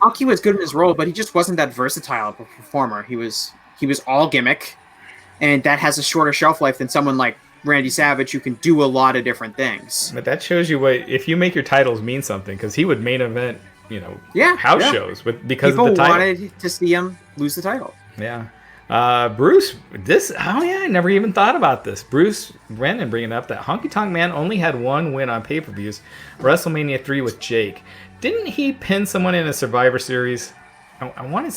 Honky was good in his role, but he just wasn't that versatile of a performer. He was all gimmick, and that has a shorter shelf life than someone like Randy Savage, who can do a lot of different things. But that shows you if you make your titles mean something, because he would main event, house shows because people of the title. Wanted to see him lose the title. Yeah. Bruce, I never even thought about this. Bruce Brennan bringing up that Honky Tonk Man only had one win on pay-per-views, WrestleMania 3 with Jake. Didn't he pin someone in a Survivor Series? I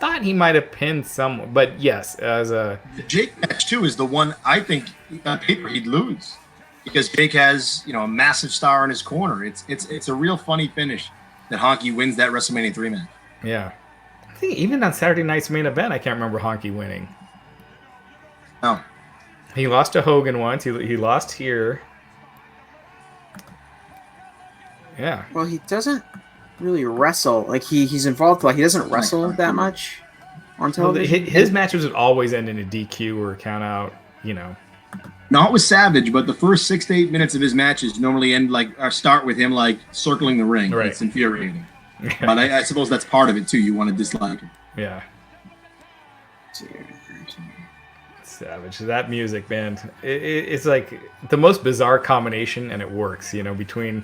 thought he might have pinned someone, but yes, the Jake match too is the one I think on paper he'd lose, because Jake has a massive star in his corner. It's a real funny finish that Honky wins that WrestleMania 3 match. Yeah. I think even on Saturday Night's Main Event, I can't remember Honky winning. Oh. He lost to Hogan once. He lost here. Yeah. Well, he doesn't really wrestle. Like, he's involved, but he doesn't wrestle that much on television. His matches would always end in a DQ or a count out, Not with Savage, but the first 6 to 8 minutes of his matches normally end start with him circling the ring. Right. It's infuriating. But I suppose that's part of it too. You want to dislike him. Yeah. Savage. That music, man. It's like the most bizarre combination, and it works. Between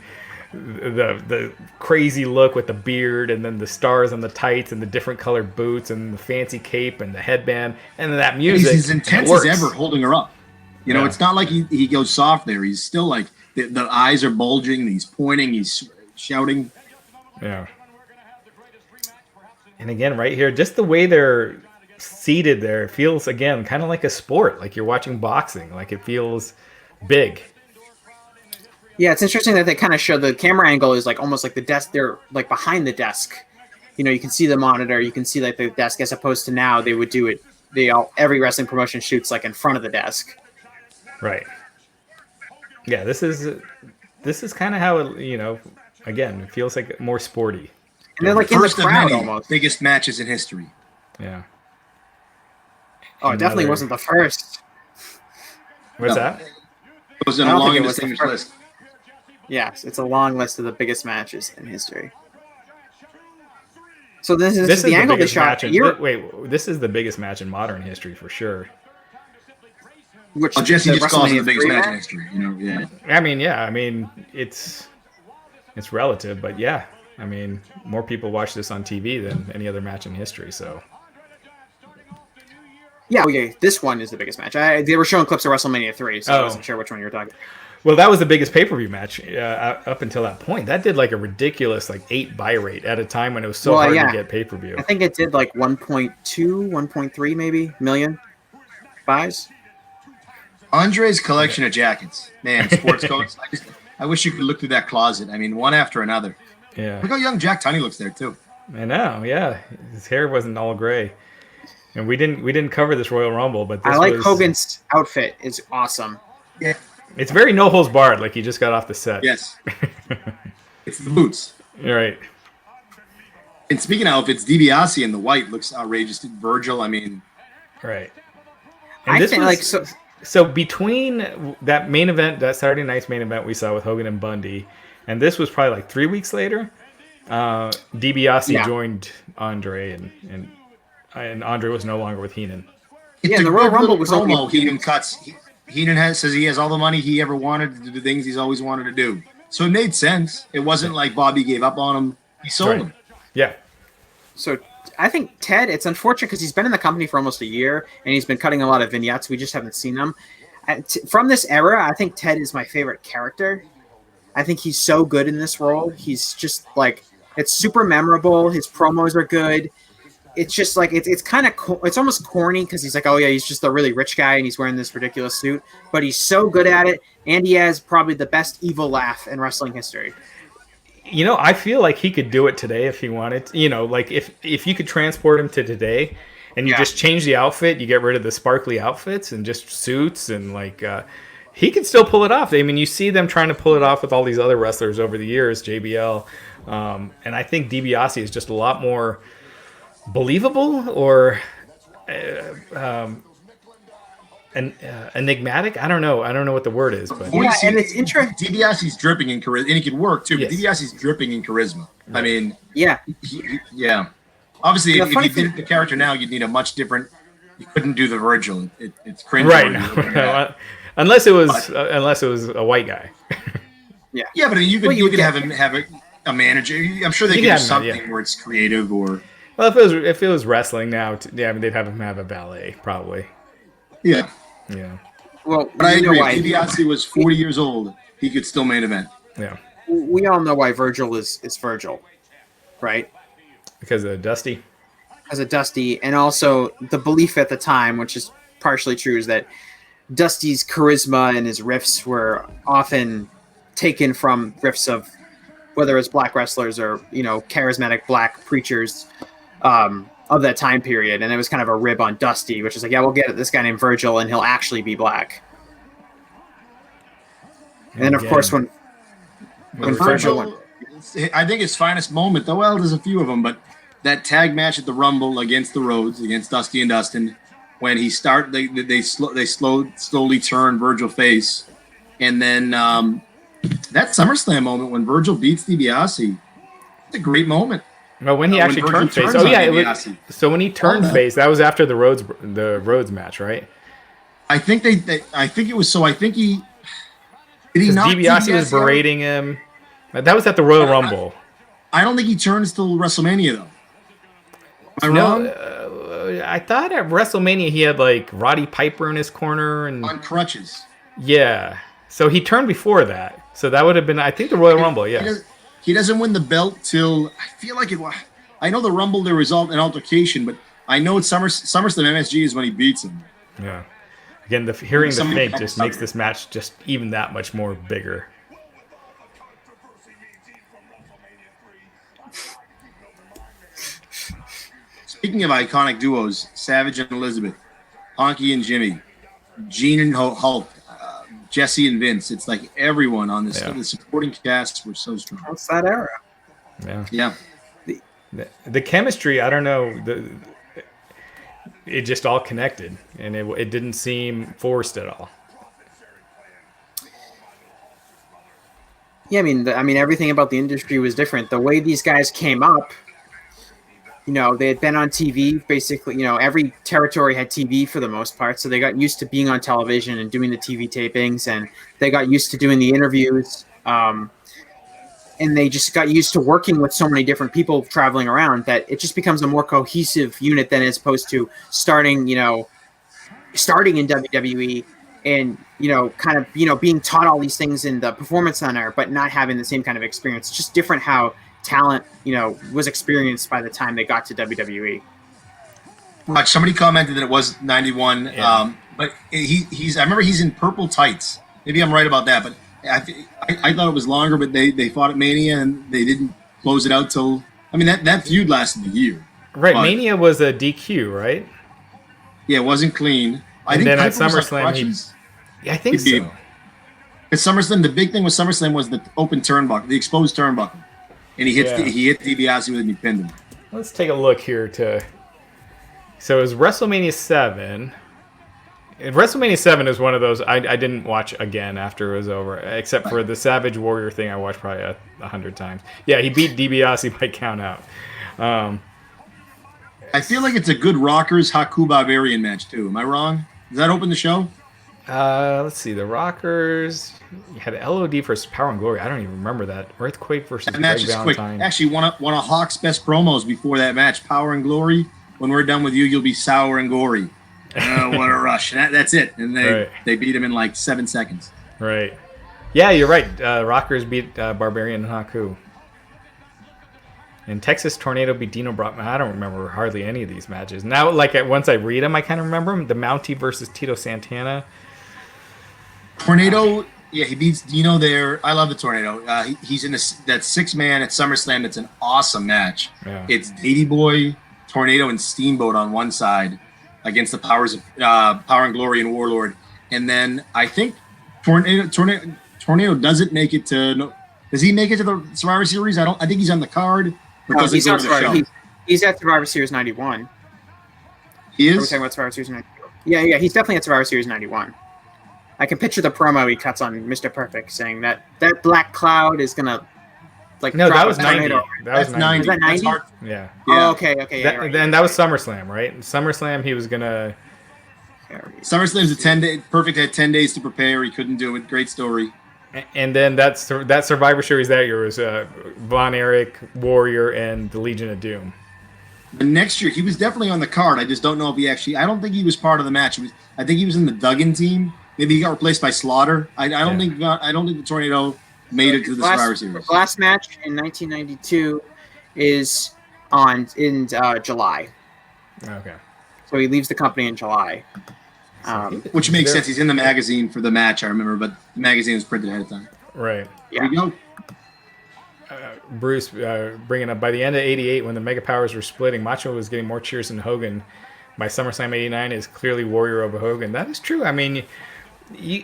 the crazy look with the beard, and then the stars on the tights, and the different colored boots, and the fancy cape, and the headband, and then that music. He's as intense as ever holding her up. It's not like he goes soft there. He's still like the eyes are bulging. He's pointing. He's shouting. Yeah. And again, right here, just the way they're seated there, it feels, again, kind of like a sport. Like you're watching boxing. Like it feels big. Yeah, it's interesting that they kind of show the camera angle is like almost like the desk. They're like behind the desk. You can see the monitor. You can see like the desk, as opposed to now they would do it. Every wrestling promotion shoots like in front of the desk. Right. Yeah, this is kind of how it, again, it feels like more sporty. And they're like in the crowd almost. Biggest matches in history. Yeah. Oh, it definitely wasn't the first. What's that? It was in a long distinguished list. Yes, it's a long list of the biggest matches in history. So this is the angle they shot. Wait, this is the biggest match in modern history for sure. Which Jesse just calls it the biggest 3 match in history. I mean, it's relative, but yeah. I mean, more people watch this on TV than any other match in history, so. Yeah, okay, this one is the biggest match. They were showing clips of WrestleMania 3, so I wasn't sure which one you were talking about. Well, that was the biggest pay-per-view match up until that point. That did like a ridiculous 8 buy rate at a time when it was so hard to get pay-per-view. I think it did 1.2, 1.3 maybe million buys. Andre's collection of jackets, man, sports coats. I wish you could look through that closet. I mean, one after another. Yeah. Look how young Jack Tunney looks there too. I know. Yeah, his hair wasn't all gray. And we didn't cover this Royal Rumble, but this Hogan's outfit is awesome. Yeah. It's very no holds barred, like he just got off the set. Yes. It's the boots. You're right. And speaking of outfits, DiBiase in the white looks outrageous. Virgil, I mean. Right. And I think so between that main event, that Saturday night's main event we saw with Hogan and Bundy, and this was probably 3 weeks later, DiBiase joined Andre, and Andre was no longer with Heenan. Yeah, the Royal Rumble was promo Heenan cuts. Heenan says he has all the money he ever wanted to do the things he's always wanted to do. So it made sense. It wasn't like Bobby gave up on him. He sold him. Yeah. So I think Ted, it's unfortunate because he's been in the company for almost a year, and he's been cutting a lot of vignettes. We just haven't seen them. From this era, I think Ted is my favorite character. I think he's so good in this role. He's just it's super memorable. His promos are good. It's just it's kind of it's almost corny because he's oh yeah, he's just a really rich guy and he's wearing this ridiculous suit, but he's so good at it, and he has probably the best evil laugh in wrestling history. I feel like he could do it today if he wanted. If you could transport him to today, and you just change the outfit, you get rid of the sparkly outfits and just suits, and he could still pull it off. I mean, you see them trying to pull it off with all these other wrestlers over the years, JBL, and I think DiBiase is just a lot more believable or enigmatic. I don't know what the word is, but and it's interesting. DiBiase's dripping in charisma, and he could work too. But DiBiase's dripping in charisma. Right. I mean, yeah. Obviously, if you did the character now, you'd need a much different. You couldn't do the Virgil. It's cringe. Right. No. Unless it was a white guy. Yeah, but you could have him have a manager. I'm sure they could do something where it's creative or. Well, if it was wrestling now, they'd have him have a valet, probably. Yeah. Yeah. Well, but I agree. If DiBiase was 40 years old, he could still main event. Yeah. We all know why Virgil is Virgil, right? Because of Dusty. As a Dusty, and also the belief at the time, which is partially true, is that Dusty's charisma and his riffs were often taken from riffs of whether it's black wrestlers or charismatic black preachers of that time period, and it was kind of a rib on Dusty, which is we'll get this guy named Virgil, and he'll actually be black. And then, of course, when Virgil, I think his finest moment, though, there's a few of them, but that tag match at the Rumble against the Rhodes, against Dusty and Dustin, when they slowly turn Virgil face, and then that SummerSlam moment when Virgil beats DiBiase, it's a great moment. Well, when he actually turned face. So when he turned face, that was after the Rhodes match, right? I think I think it was. So I think he not. DiBiase was berating him. That was at the Royal Rumble. I don't think he turns till WrestleMania though. Am I wrong? I thought at WrestleMania he had Roddy Piper in his corner and on crutches. Yeah, so he turned before that. So that would have been, I think, the Royal Rumble. Yeah. He doesn't win the belt till I feel like it. I know the Rumble there was an altercation, but I know it's SummerSlam MSG is when he beats him. Yeah. Again, hearing the fake just makes this match just even that much more bigger. Speaking of iconic duos, Savage and Elizabeth, Honky and Jimmy, Gene and Hulk, Jesse and Vince. It's everyone on this. The supporting cast were so strong. What's that era? Yeah. The chemistry, I don't know. It just all connected, and it didn't seem forced at all. Yeah, I mean, everything about the industry was different. The way these guys came up, they had been on TV, basically, every territory had TV for the most part. So they got used to being on television and doing the TV tapings, and they got used to doing the interviews. And they just got used to working with so many different people traveling around that it just becomes a more cohesive unit than as opposed to starting in WWE and, kind of, being taught all these things in the Performance Center, but not having the same kind of experience. It's just different how talent, was experienced by the time they got to WWE. Somebody commented that it was 91, Yeah. but I remember he's in purple tights. Maybe I'm right about that, but I thought it was longer, but they fought at Mania and they didn't close it out till. I mean, that feud lasted a year. Right, but, Mania was a DQ, right? Yeah, it wasn't clean. And then at SummerSlam, I think so. At SummerSlam, the big thing with SummerSlam was the open turnbuckle, the exposed turnbuckle, and he hit DiBiase with it and he pinned him. Let's take a look here. So it was WrestleMania 7. And WrestleMania 7 is one of those I didn't watch again after it was over, except for the Savage Warrior thing I watched probably 100 times. Yeah, he beat DiBiase by count out. I feel like it's a good Rockers Haku Barbarian match too. Am I wrong? Does that open the show? Let's see. The Rockers had LOD versus Power and Glory. I don't even remember that. Earthquake versus that match Greg is Valentine. quick. Actually, one of Hawk's best promos before that match, Power and Glory. When we're done with you, you'll be sour and gory. What a rush. That's it. And they beat him in like 7 seconds. Right. Yeah, you're right. Rockers beat Barbarian and Haku. And Texas Tornado beat Dino Brockman. I don't remember hardly any of these matches. Now, once I read them, I kind of remember them. The Mountie versus Tito Santana. Tornado, he beats Dino there. I love the Tornado. He's in that 6-man at SummerSlam. It's an awesome match. Yeah. It's Davey Boy, Tornado, and Steamboat on one side against the powers of Power and Glory and Warlord. And then I think Tornado doesn't make it to. No, does he make it to the Survivor Series? I think he's on the card. He's at Survivor Series 91. He is? Are we talking about Survivor Series 91? Yeah, he's definitely at Survivor Series 91. I can picture the promo he cuts on Mr. Perfect saying that black cloud is going to No, that was 90. That was 90. Was that 90? Yeah. Oh, okay. Then that was SummerSlam, right? SummerSlam, he was going to... SummerSlam's a 10-day... Perfect had 10 days to prepare. He couldn't do it. Great story. And then that Survivor Series that year was Von Erich, Warrior, and the Legion of Doom. The next year, he was definitely on the card. I just don't know if he actually... I don't think he was part of the match. I think he was in the Duggan team. Maybe he got replaced by Slaughter. I don't think the Tornado made it to the Survivor Series. The last match in 1992 is in July. Okay. So he leaves the company in July. Which makes sense. He's in the magazine for the match, I remember, but the magazine was printed ahead of time. Right. Yeah. Here we go. Bruce bringing up, by the end of 88, when the Mega Powers were splitting, Macho was getting more cheers than Hogan. By SummerSlam 89, is clearly Warrior over Hogan. That is true. I mean, you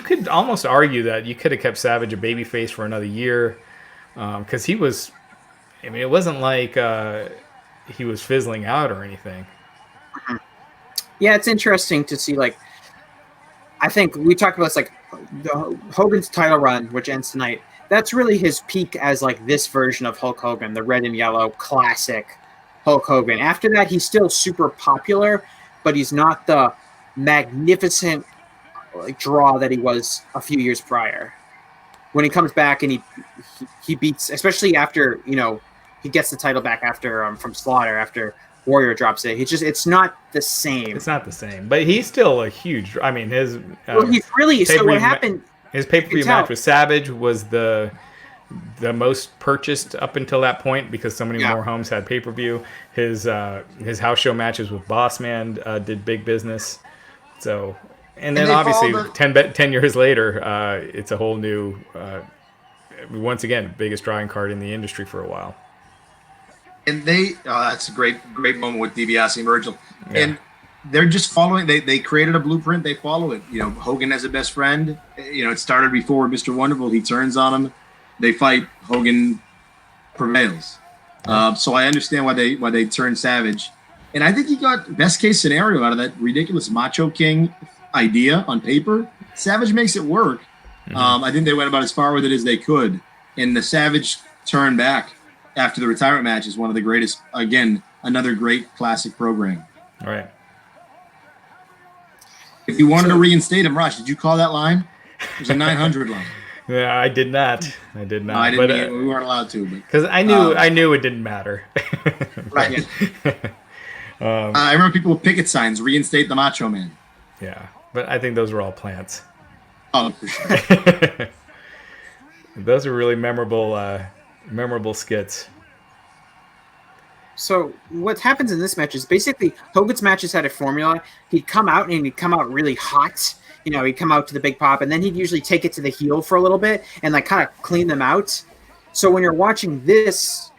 could almost argue that you could have kept Savage a babyface for another year, because he was... I mean, it wasn't like he was fizzling out or anything. Yeah, it's interesting to see, I think we talked about this, Hogan's title run, which ends tonight. That's really his peak as, this version of Hulk Hogan, the red and yellow classic Hulk Hogan. After that, he's still super popular, but he's not the magnificent draw that he was a few years prior. When he comes back and he beats, especially after, he gets the title back after from Slaughter, after Warrior drops it. It's not the same. It's not the same, but he's still a huge. I mean, his. He's really. So what happened? His pay-per-view match with Savage was the most purchased up until that point because so many more homes had pay-per-view. His house show matches with Boss Man did big business. So, and then obviously 10 years later, it's a whole new. Once again, biggest drawing card in the industry for a while. And that's a great moment with DiBiase and Virgil. Yeah. And they're just following, they created a blueprint, they follow it. Hogan has a best friend. It started before Mr. Wonderful. He turns on him. They fight. Hogan prevails. So I understand why they turned Savage. And I think he got best case scenario out of that ridiculous Macho King idea on paper. Savage makes it work. Mm-hmm. I think they went about as far with it as they could. And the Savage turn back after the retirement match is one of the greatest. Again, another great classic program. All right. If you wanted to reinstate him, Raj, did you call that line? It was a 900 line. Yeah, I did not. I did not. No, I didn't. We weren't allowed to. Because I knew it didn't matter. Right. I remember people with picket signs, reinstate the Macho Man. Yeah, but I think those were all plants. Oh, for sure. Those are really memorable skits. So what happens in this match is basically Hogan's matches had a formula. He'd come out and he'd come out really hot. You know, he'd come out to the big pop, and then he'd usually take it to the heel for a little bit and like kind of clean them out. So when you're watching this,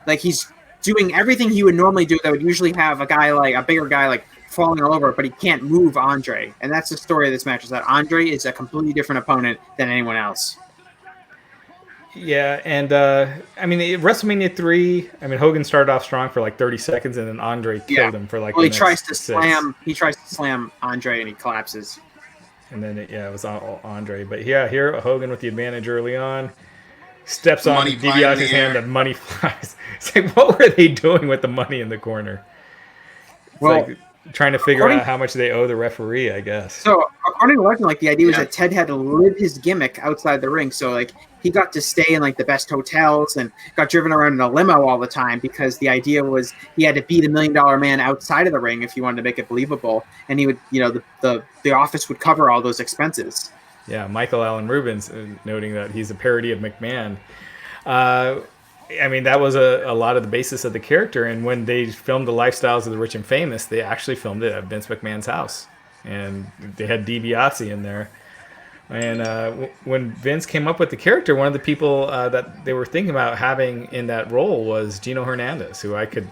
like he's doing everything he would normally do that would usually have a bigger guy like falling all over, but he can't move Andre. And that's the story of this match, is that Andre is a completely different opponent than anyone else. Yeah, and I mean, WrestleMania 3, I mean, Hogan started off strong for like 30 seconds, and then Andre killed him for like. Well, he tries to slam Andre, and he collapses. And then it was Andre, but yeah, here Hogan with the advantage early on, steps on DiBiase's hand, and money flies. It's like, what were they doing with the money in the corner? It's like trying to figure out how much they owe the referee, I guess. So according to legend, like the idea was that Ted had to live his gimmick outside the ring. So like he got to stay in like the best hotels and got driven around in a limo all the time, because the idea was he had to beat $1 million man outside of the ring if he wanted to make it believable. And he would, the office would cover all those expenses. Yeah, Michael Allen Rubens noting that he's a parody of McMahon. I mean, that was a lot of the basis of the character. And when they filmed The Lifestyles of the Rich and Famous, they actually filmed it at Vince McMahon's house. And they had DiBiase in there. And when Vince came up with the character, one of the people that they were thinking about having in that role was Gino Hernandez, who I could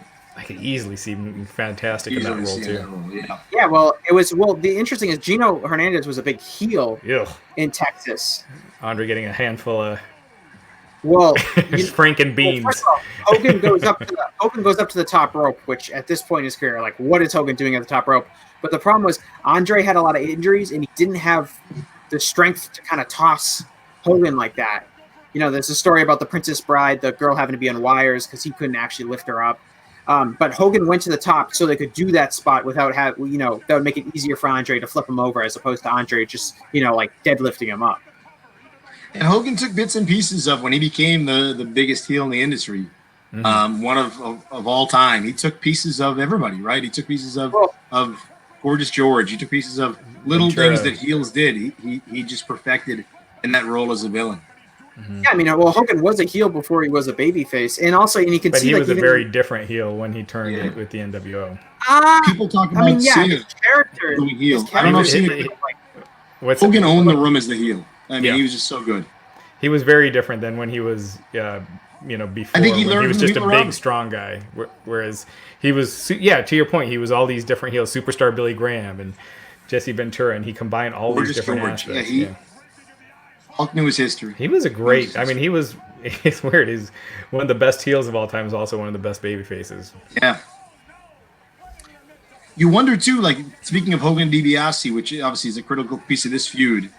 easily see fantastic in that role too. Yeah, well, the interesting is Gino Hernandez was a big heel in Texas. Andre getting a handful of Frank and beans. Well, first of all, Hogan goes up to the top rope, which at this point in his career, like, what is Hogan doing at the top rope? But the problem was Andre had a lot of injuries, and he didn't have the strength to kind of toss Hogan like that. There's a story about the Princess Bride, the girl having to be on wires because he couldn't actually lift her up. But Hogan went to the top so they could do that spot without that would make it easier for Andre to flip him over, as opposed to Andre just like deadlifting him up. And Hogan took bits and pieces of when he became the biggest heel in the industry, one of all time. He took pieces of everybody, right? He took pieces of Gorgeous George. He took pieces of little things that heels did. He just perfected in that role as a villain. Mm-hmm. Yeah, I mean, Hogan was a heel before he was a babyface, and also, and you can see, he was a very different heel when he turned it with the NWO. People talk about his character. Heel. I don't know if Hogan owned the room as the heel. I mean, he was just so good. He was very different than when he was, before. I think he was just a big, strong guy. Whereas he was, to your point, he was all these different heels. Superstar Billy Graham and Jesse Ventura, and he combined all these different aspects. Hulk knew his history. He was a great. I mean, it's weird. He's one of the best heels of all time. Is also one of the best baby faces. Yeah. You wonder too, like, speaking of Hogan DiBiase, which obviously is a critical piece of this feud,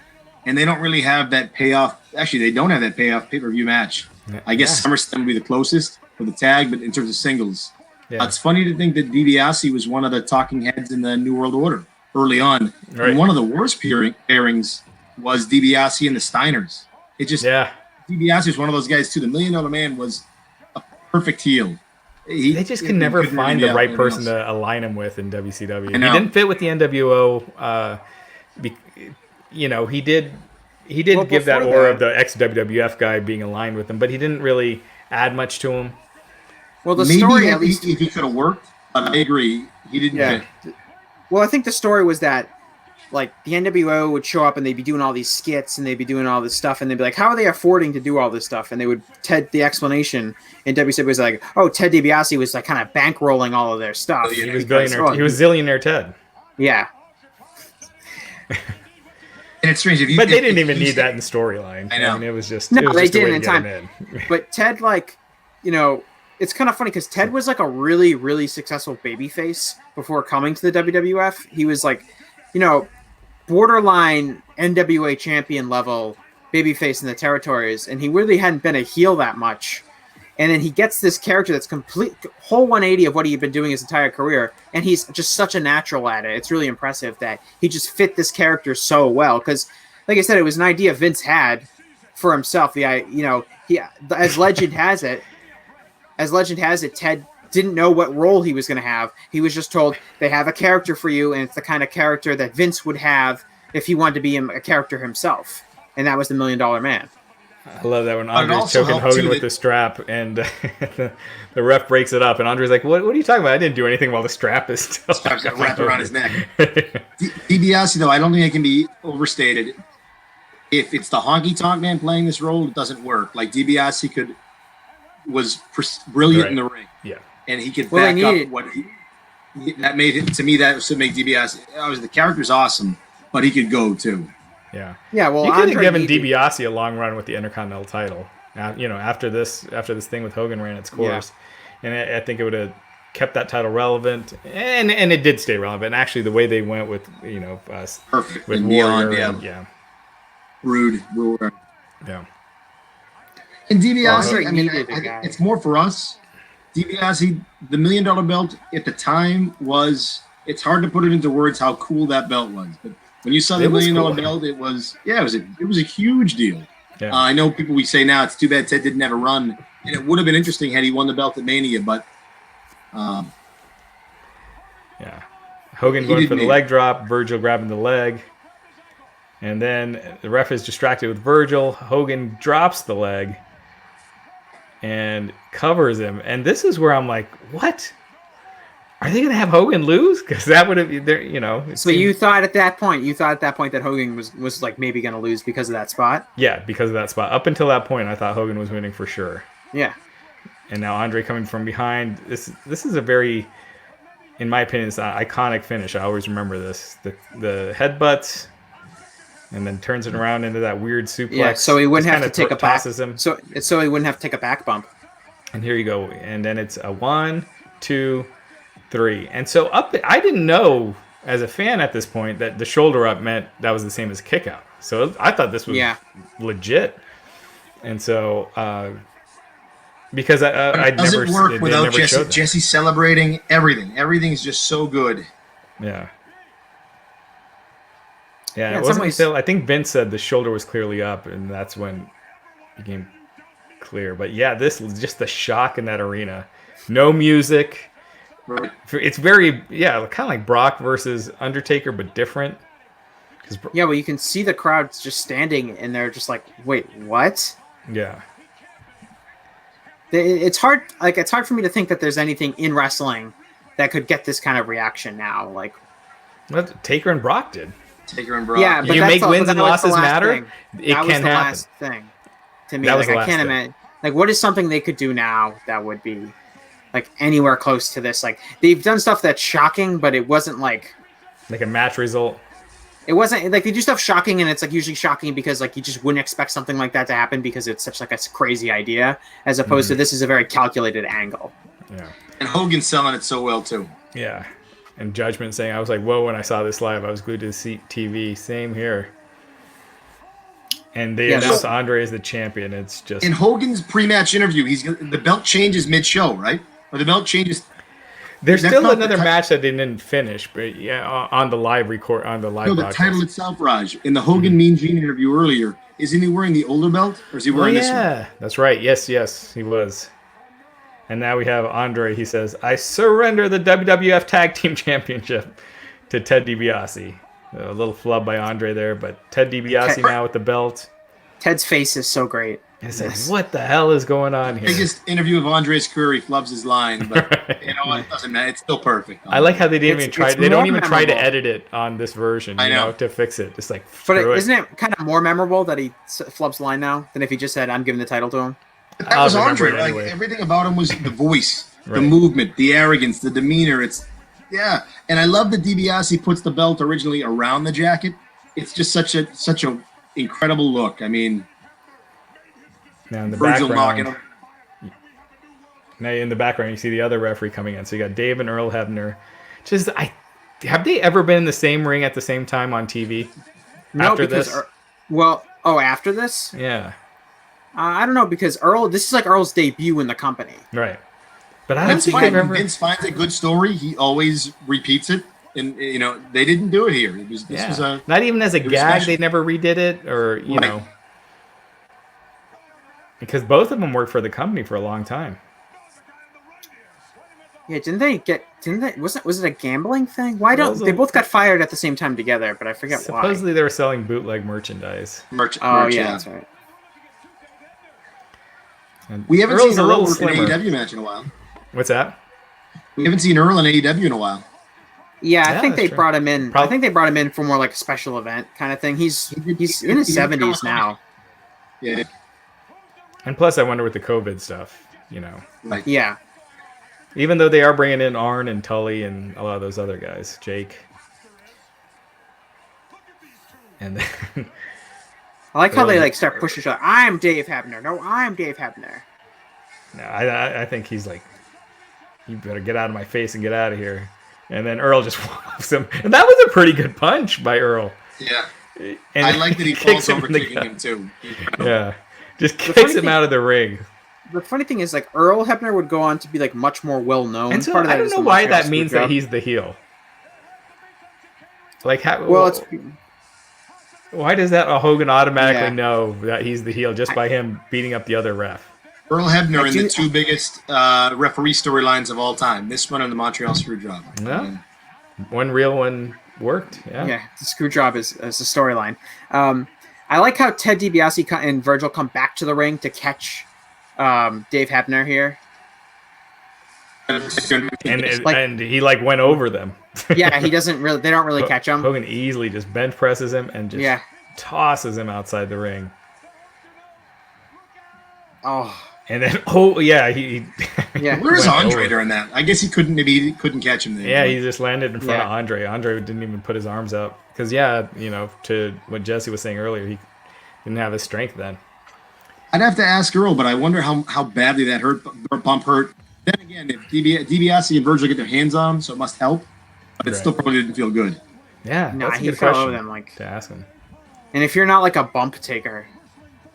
and they don't really have that payoff. Actually, they don't have that payoff pay-per-view match. I guess SummerSlam would be the closest for the tag, but in terms of singles, it's funny to think that DiBiase was one of the talking heads in the New World Order early on. Right. And one of the worst pairings was DiBiase and the Steiners. DiBiase was one of those guys too. The $1 Million Man was a perfect heel. They just can never find the right person to align him with in WCW. He didn't fit with the NWO. He did give that aura of the ex-WWF guy being aligned with him, but he didn't really add much to him. Well, the story, at least, if he could have worked, I agree, he didn't fit. Well, I think the story was that, like, the NWO would show up and they'd be doing all these skits and they'd be doing all this stuff, and they'd be like, how are they affording to do all this stuff? And they would, the explanation in WCW was like, oh, Ted DiBiase was like kind of bankrolling all of their stuff. He was billionaire. He was zillionaire Ted. Yeah. And it's strange. But they didn't even need that in the storyline. I know. I mean, it was just they didn't in time. But Ted, like, it's kind of funny because Ted was like a really, really successful babyface before coming to the WWF. He was like, borderline NWA champion level babyface in the territories, and he really hadn't been a heel that much. And then he gets this character that's whole 180 of what he'd been doing his entire career, and he's just such a natural at it. It's really impressive that he just fit this character so well. Because, like I said, it was an idea Vince had for himself. He, as legend has it, Ted didn't know what role he was going to have. He was just told they have a character for you, and it's the kind of character that Vince would have if he wanted to be a character himself, and that was the $1 Million Man. I love that when Andre's choking Hogan with the strap, and the ref breaks it up, and Andre's like, "What are you talking about? I didn't do anything while the strap is still got wrapped around his neck." DiBiase, though, I don't think it can be overstated. If it's the Honky Tonk Man playing this role, it doesn't work. Like DiBiase was brilliant in the ring, and he could back up what that made it to me. That should make DiBiase. The character's awesome, but he could go too. Yeah. Well, you could have given DiBiase a long run with the Intercontinental title. After this thing with Hogan ran its course, and I think it would have kept that title relevant, and it did stay relevant. And actually, the way they went with perfect with and Warrior, beyond, Rude, yeah. And DiBiase, it's more for us. DiBiase, the $1 Million belt at the time it's hard to put it into words how cool that belt was, but when you saw the $1 Million belt, it was a huge deal. Yeah. I know we say now it's too bad Ted didn't have a run, and it would have been interesting had he won the belt at Mania, but Hogan going for the leg drop, Virgil grabbing the leg, and then the ref is distracted with Virgil. Hogan drops the leg and covers him, and this is where I'm like, what? Are they going to have Hogan lose? Because that would have been, So you thought at that point that Hogan was like maybe going to lose because of that spot? Yeah, because of that spot. Up until that point, I thought Hogan was winning for sure. Yeah. And now Andre coming from behind. This is a very, in my opinion, it's an iconic finish. I always remember this. The headbutts, and then turns it around into that weird suplex. Yeah, so he wouldn't have to take a back. Him. So he wouldn't have to take a back bump. And here you go. And then it's a 1, 2, 3. And so I didn't know as a fan at this point that the shoulder up meant that was the same as kick out. So I thought this was legit. And so because I does never it work they without never Jesse celebrating everything. Everything's just so good. Yeah, it wasn't until I think Vince said the shoulder was clearly up, and that's when it became clear. But yeah, this was just the shock in that arena. No music. Right. It's very, kind of like Brock versus Undertaker, but different. Well, you can see the crowd just standing, and they're just like, "Wait, what?" Yeah. It's hard. Like, it's hard for me to think that there's anything in wrestling that could get this kind of reaction now. Like, what Taker and Brock did. Taker and Brock. Yeah, but you make wins and losses matter. Thing. It that can was the happen. last thing to me. That Like, was the I can't last imagine. Like, what is something they could do now that would be like anywhere close to this? Like, they've done stuff that's shocking, but it wasn't like a match result. It wasn't like they do stuff shocking, and it's like usually shocking because like you just wouldn't expect something like that to happen because it's such like a crazy idea, as opposed to this is a very calculated angle. Yeah, and Hogan's selling it so well too. Yeah, and Judgment saying, "I was like, whoa!" When I saw this live, I was glued to the TV. Same here. And they announced Andre as the champion. It's just in Hogan's pre-match interview. The belt changes mid-show, right? Or the belt changes. There's still another match that they didn't finish, but on the live No, the title itself, Raj. In the Hogan Mean Gene interview earlier, isn't he wearing the older belt, or is he wearing this one? Yeah, that's right. Yes, he was. And now we have Andre. He says, "I surrender the WWF Tag Team Championship to Ted DiBiase." A little flub by Andre there, but Ted DiBiase now with the belt. Ted's face is so great. It's like, what the hell is going on here? Biggest interview of Andre's career. He flubs his line, but you know what? It doesn't matter. It's still perfect. I like how they didn't even try. They don't even try to edit it on this version. You know, to fix it. Just like, but isn't it kind of more memorable that he flubs the line now than if he just said, "I'm giving the title to him"? But that was Andre. Like everything about him was the voice, the movement, the arrogance, the demeanor. And I love that DiBiase puts the belt originally around the jacket. It's just such a incredible look. I mean. Now in the Virgil background, now in the background, you see the other referee coming in. So you got Dave and Earl Hebner. Have they ever been in the same ring at the same time on TV? No, after this? After this? Yeah. I don't know, because this is like Earl's debut in the company. Right. But I don't think when Vince finds a good story, he always repeats it. And they didn't do it here. This was not even as a gag. They never redid it, or because both of them worked for the company for a long time. Yeah, was it a gambling thing? Why don't they both got fired at the same time together? But I forget why. Supposedly they were selling bootleg merchandise. Yeah, that's right. And we haven't seen Earl work in an AEW match in a while. What's that? We haven't seen Earl in AEW in a while. Yeah, I think they brought him in. I think they brought him in for more like a special event kind of thing. He's in his 70s now. Yeah. And plus, I wonder with the COVID stuff, Right. Yeah. Even though they are bringing in Arn and Tully and a lot of those other guys, Jake. And then I like how they start pushing each other. I'm Dave Hebner. No, I'm Dave Hebner. No, I think he's like, you better get out of my face and get out of here. And then Earl just whops him. And that was a pretty good punch by Earl. Yeah. And I like that he falls over kicking him too. Yeah. Just kicks him out of the ring. The funny thing is, like, Earl Hebner would go on to be like much more well known. And so I don't know why that means that he's the heel. Like, why does that Hogan automatically know that he's the heel just by him beating up the other ref? Earl Hebner in the two biggest referee storylines of all time. This one and the Montreal Screwjob. Yeah. One real one worked. Yeah. Yeah, the Screwjob is a storyline. I like how Ted DiBiase and Virgil come back to the ring to catch Dave Hebner here. And he went over them. Yeah, they don't really catch him. Hogan easily just bench presses him and just tosses him outside the ring. Oh. And then he where's Andre during that? I guess he couldn't catch him there. Yeah, he just landed in front of Andre. Andre didn't even put his arms up because to what Jesse was saying earlier, he didn't have his strength then. I'd have to ask Earl, but I wonder how badly that bump hurt. Then again, if DiBiase and Virgil get their hands on him, so it must help. But it still probably didn't feel good. Yeah, no, that's a he good fell over question them to ask him. And if you're not like a bump taker,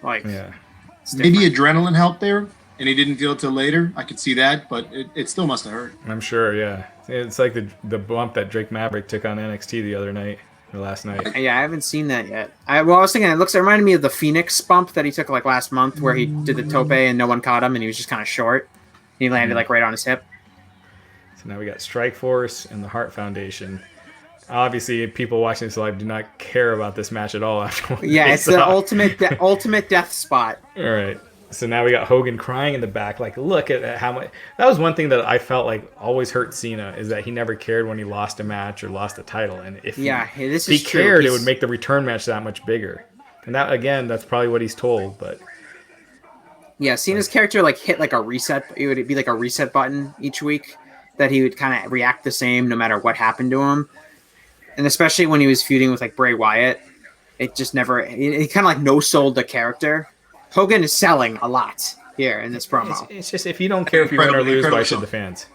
maybe adrenaline helped there, and he didn't feel it till later. I could see that, but it still must have hurt. I'm sure, yeah. It's like the bump that Drake Maverick took on NXT the other night or last night. Yeah, I haven't seen that yet. I was thinking it reminded me of the Phoenix bump that he took like last month, where he did the tope and no one caught him, and he was just kind of short. He landed like right on his hip. So now we got Strikeforce and the Hart Foundation. Obviously, people watching this live do not care about this match at all. It's the ultimate death spot. All right. So now we got Hogan crying in the back. Like, look at how much. That was one thing that I felt like always hurt Cena, is that he never cared when he lost a match or lost a title. And if he cared, it would make the return match that much bigger. And that, again, that's probably what he's told. But yeah, Cena's character hit like a reset. It would be like a reset button each week that he would kind of react the same no matter what happened to him. And especially when he was feuding with like Bray Wyatt, it just never. It kind of like no-sold the character. Hogan is selling a lot here in this promo. It's just, if you don't care if you win or lose, why should the fans?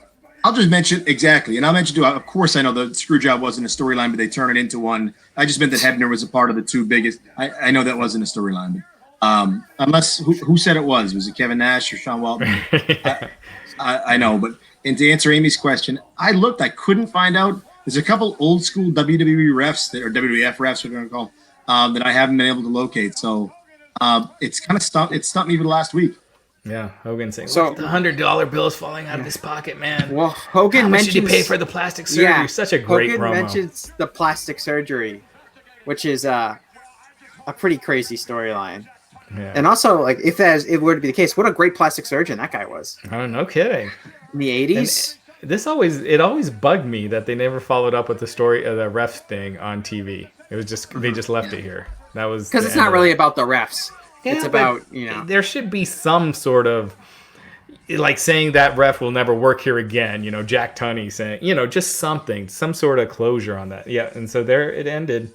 I'll just mention, exactly, and I'll mention too, of course I know the Screwjob wasn't a storyline, but they turned it into one. I just meant that Hebner was a part of the two biggest. I know that wasn't a storyline. Unless, who said it was? Was it Kevin Nash or Sean Waltman? I know, but and to answer Amy's question, I couldn't find out. There's a couple old school WWE refs, or WWF refs, what we're going to call that I haven't been able to locate, so... it's kind of stumped me even last week. Yeah, Hogan saying, so the $100 bill is falling out of his pocket, man. Well, Hogan mentions, did you pay for the plastic surgery? Yeah, such a great Hogan promo. Mentions the plastic surgery, which is a pretty crazy storyline. Yeah. And also, like, if it were to be the case, what a great plastic surgeon that guy was. Oh, no kidding. In the 80s. And it always bugged me that they never followed up with the story of the ref thing on TV. It was just they just left it here. That was because it's not really about the refs. Yeah, it's about, there should be some sort of like saying that ref will never work here again. Jack Tunney saying, just something, some sort of closure on that. Yeah, and so there it ended.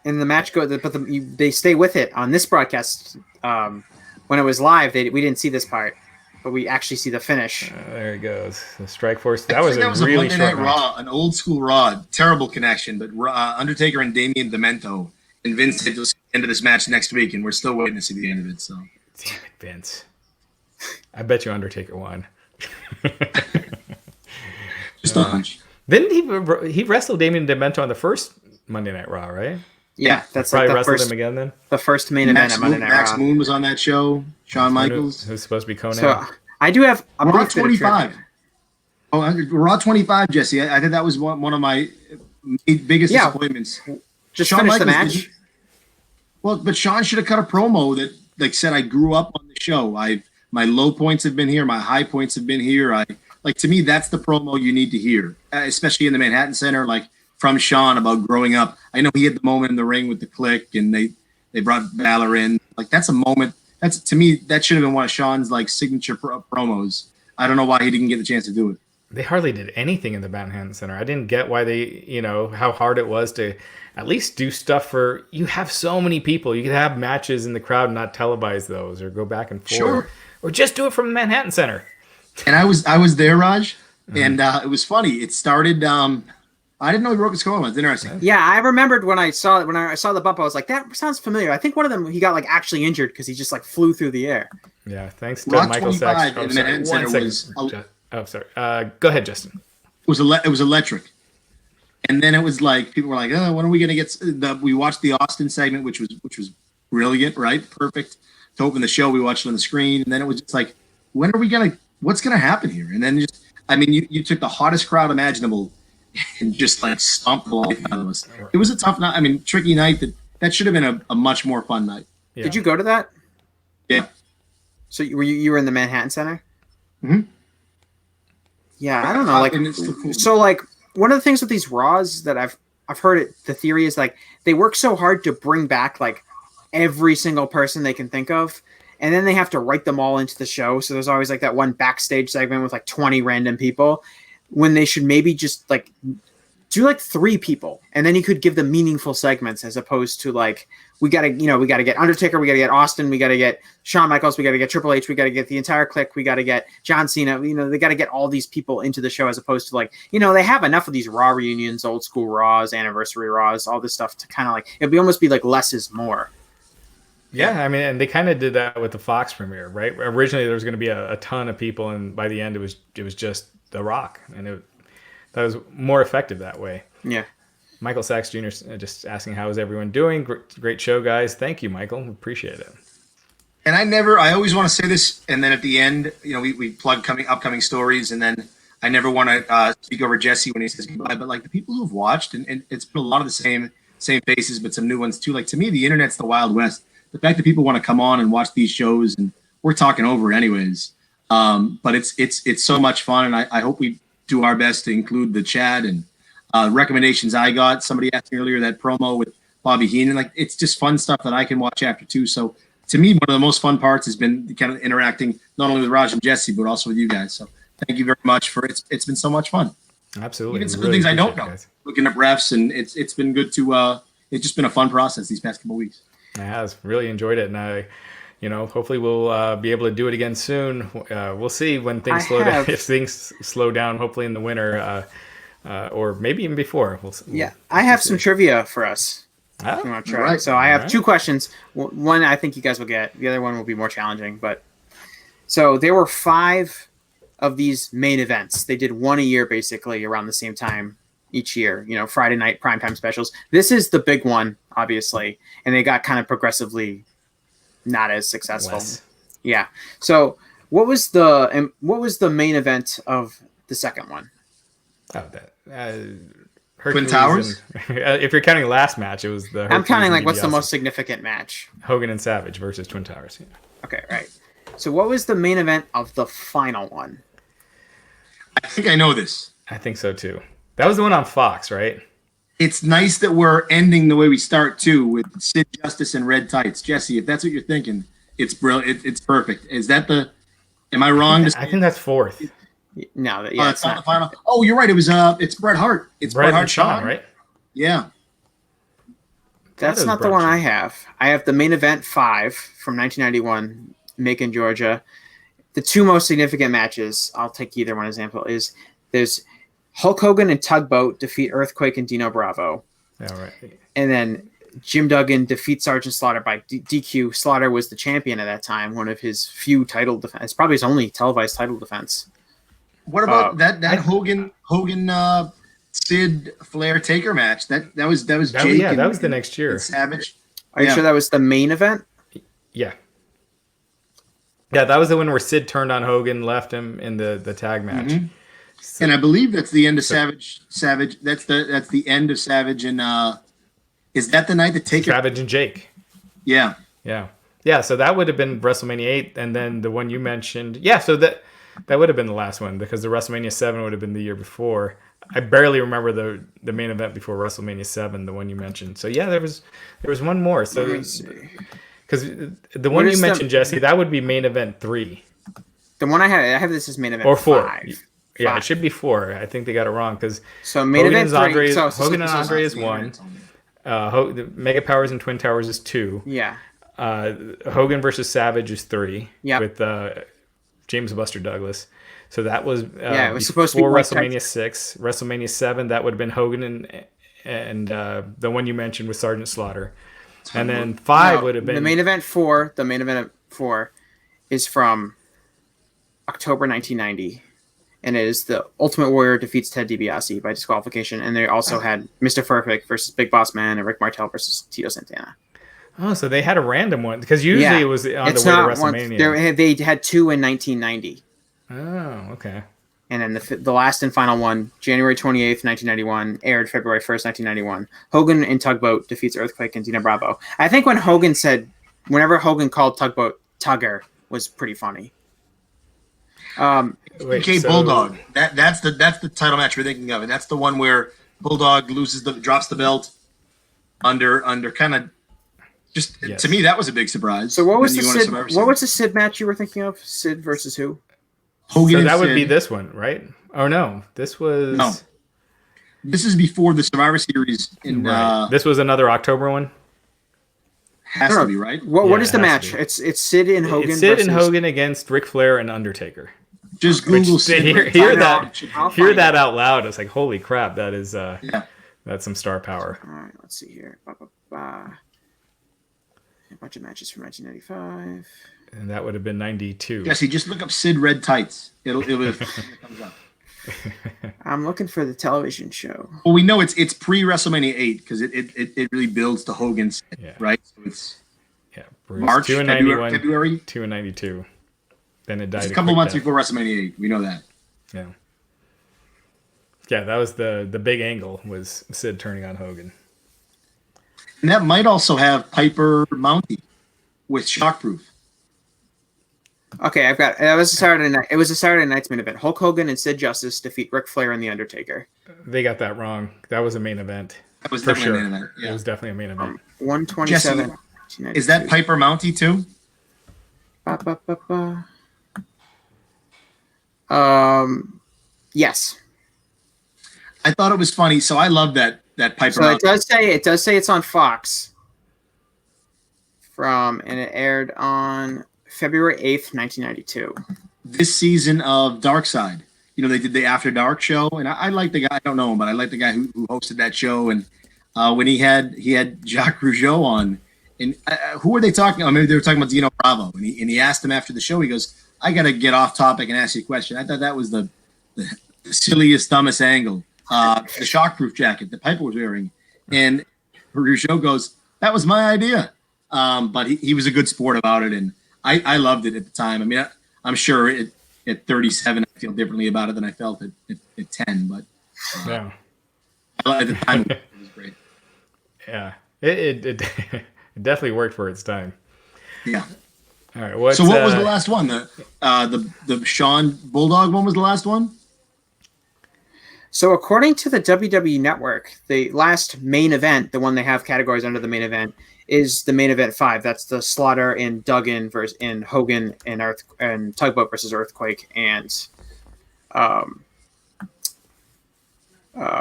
And the match goes, but they stay with it on this broadcast. When it was live, we didn't see this part, but we actually see the finish. There it goes. The Strikeforce. That was a really Monday Night Raw, an old school Raw, terrible connection. But Undertaker and Damien Demento and Vince said just end of this match next week, and we're still waiting to see the end of it. So Damn it, Vince. I bet you Undertaker won. Just a hunch. Didn't he wrestled Damien Demento on the first Monday Night Raw, right? Yeah, that's Probably like the wrestled first, him again then. the first main event at Monday Night Max Raw. Moon was on that show. Shawn Michaels. Who's supposed to be Conan? So I do have a Raw brief bit of 25. trivia. Oh, Raw 25, Jesse. I think that was one of my biggest disappointments. Just Shawn finish the Michaels match. Well, but Shawn should have cut a promo that like said, "I grew up on the show. My low points have been here. My high points have been here." To me, that's the promo you need to hear, especially in the Manhattan Center, like from Shawn about growing up. I know he had the moment in the ring with the Click, and they brought Balor in. Like that's a moment. That's to me that should have been one of Shawn's like signature promos. I don't know why he didn't get the chance to do it. They hardly did anything in the Manhattan Center. I didn't get why they, how hard it was to at least do stuff for, you have so many people. You could have matches in the crowd and not televise those or go back and forth. Sure. Or just do it from the Manhattan Center. And I was there, Raj, and it was funny. It started. I didn't know he broke his collarbone. It's interesting. Yeah, I remembered when I saw the bump, I was like, that sounds familiar. I think one of them he got like actually injured because he just like flew through the air. Yeah, thanks to Raw Michael 25 Sachs. in the Manhattan Center was. Oh, sorry. Go ahead, Justin. It was electric, and then it was like people were like, "Oh, when are we gonna get?" We watched the Austin segment, which was brilliant, right? Perfect to open the show. We watched it on the screen, and then it was just like, "When are we gonna? What's gonna happen here?" And then you took the hottest crowd imaginable and just like stomped the life out of us. It was a tough night. I mean, tricky night. That should have been a much more fun night. Yeah. Did you go to that? Yeah. So you were in the Manhattan Center? Mm-hmm. Yeah, I don't know. Like, And it's still cool. so like one of the things with these Raws that I've heard it. The theory is like they work so hard to bring back like every single person they can think of, and then they have to write them all into the show. So there's always like that one backstage segment with like 20 random people, when they should maybe just like do like 3 people, and then you could give them meaningful segments as opposed to like we gotta get Undertaker, we gotta get Austin, we gotta get Shawn Michaels, we gotta get Triple H, we gotta get the entire Clique, we gotta get John Cena. They gotta get all these people into the show as opposed to like they have enough of these Raw reunions, old school Raws, anniversary Raws, all this stuff to kind of like it'd be almost be like less is more. Yeah, I mean, and they kind of did that with the Fox premiere, right? Originally, there was going to be a ton of people, and by the end, it was just The Rock, and that was more effective that way. Yeah. Michael Sachs Jr. just asking, how is everyone doing? Great show, guys. Thank you, Michael. Appreciate it. And I always want to say this, and then at the end, we plug upcoming stories, and then I never want to speak over Jesse when he says goodbye, but like the people who've watched, and it's been a lot of the same faces, but some new ones too. Like to me, the internet's the Wild West. The fact that people want to come on and watch these shows, and we're talking over it anyways. But it's so much fun, and I hope we do our best to include the chat and recommendations I got. Somebody asked me earlier that promo with Bobby Heenan. Like it's just fun stuff that I can watch after too. So to me, one of the most fun parts has been kind of interacting not only with Raj and Jesse, but also with you guys. So thank you very much for it. It's been so much fun. Absolutely. Even some of the things I don't know, looking up refs, and it's been good to. It's just been a fun process these past couple of weeks. I have really enjoyed it, and I, hopefully we'll be able to do it again soon. We'll see when things slow down. If things slow down, hopefully in the winter, or maybe even before. I have some trivia for us. Oh, if you want to try. Right. So I have 2 questions. One I think you guys will get. The other one will be more challenging. But so there were 5 of these main events. They did one a year, basically around the same time each year. Friday night primetime specials. This is the big one, obviously, and they got kind of progressively not as successful. Less. Yeah. So what was the main event of the second one? Oh, that. Twin Towers? If you're counting last match, it was the. I'm counting like what's the DiBiase. most significant match? Hogan and Savage versus Twin Towers. Yeah. Okay, right. So what was the main event of the final one? I think I know this. I think so too. That was the one on Fox, right? It's nice that we're ending the way we start too, with Sid Justice and red tights. Jesse, if that's what you're thinking, it's brilliant. It's perfect. Is that the? Am I wrong? I think that's 4th. No, It's not the final. Oh, you're right. It was it's Bret Hart. It's Bret Hart, and Shawn, right? Yeah. That's not the one I have. I have the main event 5 from 1991, Macon, Georgia. The 2 most significant matches, I'll take either one example, is there's Hulk Hogan and Tugboat defeat Earthquake and Dino Bravo. Yeah, right. And then Jim Duggan defeats Sergeant Slaughter by DQ. Slaughter was the champion at that time, one of his few title defense, probably his only televised title defense. What about that Hogan Sid Flair Taker match? That was Jake. Yeah, that was the next year. Savage. Are you sure that was the main event? Yeah. Yeah, that was the one where Sid turned on Hogan, left him in the tag match. Mm-hmm. So, and I believe that's the end of Savage. That's the end of Savage and is that the night that Taker Savage and Jake? Yeah. Yeah. So that would have been WrestleMania 8, and then the one you mentioned. Yeah, so that would have been the last one because the WrestleMania 7 would have been the year before. I barely remember the main event before WrestleMania 7, the one you mentioned. So yeah, there was one more. So because the one you mentioned, Jesse, that would be main event 3. The one I have this as main event or 4. 5. Yeah, it should be 4. I think they got it wrong because main event 3. Hogan and Andre is 1. The Mega Powers and Twin Towers is 2. Yeah. Hogan versus Savage is 3. Yeah. With James Buster Douglas. So that was it was supposed to be WrestleMania 6. WrestleMania 7 that would have been Hogan and the one you mentioned with Sergeant Slaughter. And then 5 would have been the main event 4. The main event 4 is from October 1990. And it is the Ultimate Warrior defeats Ted DiBiase by disqualification. And they also had Mr. Perfect versus Big Boss Man and Rick Martel versus Tito Santana. Oh, so they had a random one. Because usually it was on the way to WrestleMania. They had 2 in 1990. Oh, okay. And then the last and final one, January 28th, 1991, aired February 1st, 1991. Hogan in Tugboat defeats Earthquake and Dina Bravo. I think whenever Hogan called Tugboat Tugger was pretty funny. Bulldog. That's the title match we're thinking of, and that's the one where Bulldog drops the belt under kind of just to me that was a big surprise. So what was the Sid match you were thinking of? Sid versus who? Hogan. So that would be this one, right? Oh no, this was This is before the Survivor Series. This was another October one. Has to be right. What is the match? It's Sid and Hogan. It's Sid and Hogan against Ric Flair and Undertaker. Just Google Sid. Hear that out loud. It's like, holy crap, that is that's some star power. All right, let's see here. A bunch of matches from 1995. And that would have been 92. Jesse, just look up Sid Red Tights. It comes up. I'm looking for the television show. Well, we know it's pre WrestleMania 8 because it really builds to Hogan's, right? So it's Bruce, March, 2 and 91, February, 2 and 92. Then it died. It's a couple months before WrestleMania 8. We know that. Yeah. Yeah, that was the big angle was Sid turning on Hogan. And that might also have Piper Mountie with Shockproof. Okay, I've got. It was a Saturday night. It was a Saturday night's main event. Hulk Hogan and Sid Justice defeat Ric Flair and The Undertaker. They got that wrong. That was a main event. That was definitely a main event. Yeah. It was definitely a main event. 127. Is that Piper Mountie too? Yes. I thought it was funny, so I love that Piper. So Mountie. It does say it's on Fox. And it aired on February 8th, 1992. This season of Dark Side. You know, they did the After Dark show, and I like the guy. I don't know him, but I like the guy who hosted that show. And when he had Jacques Rougeau on, and who were they talking? Maybe they were talking about Dino Bravo, and he asked him after the show. He goes, "I got to get off topic and ask you a question." I thought that was the silliest, dumbest angle. The shockproof jacket that Piper was wearing, and Rougeau goes, "That was my idea," but he was a good sport about it, and I loved it at the time. I mean, I'm sure at 37, I feel differently about it than I felt at 10, but at the time, it was great. Yeah, it definitely worked for its time. Yeah. All right. So what was the last one? The Shawn Bulldog one was the last one? So according to the WWE Network, the last main event, the one they have categories under the main event, is the main event 5. That's the Slaughter and Duggan versus and Hogan and Tugboat versus Earthquake and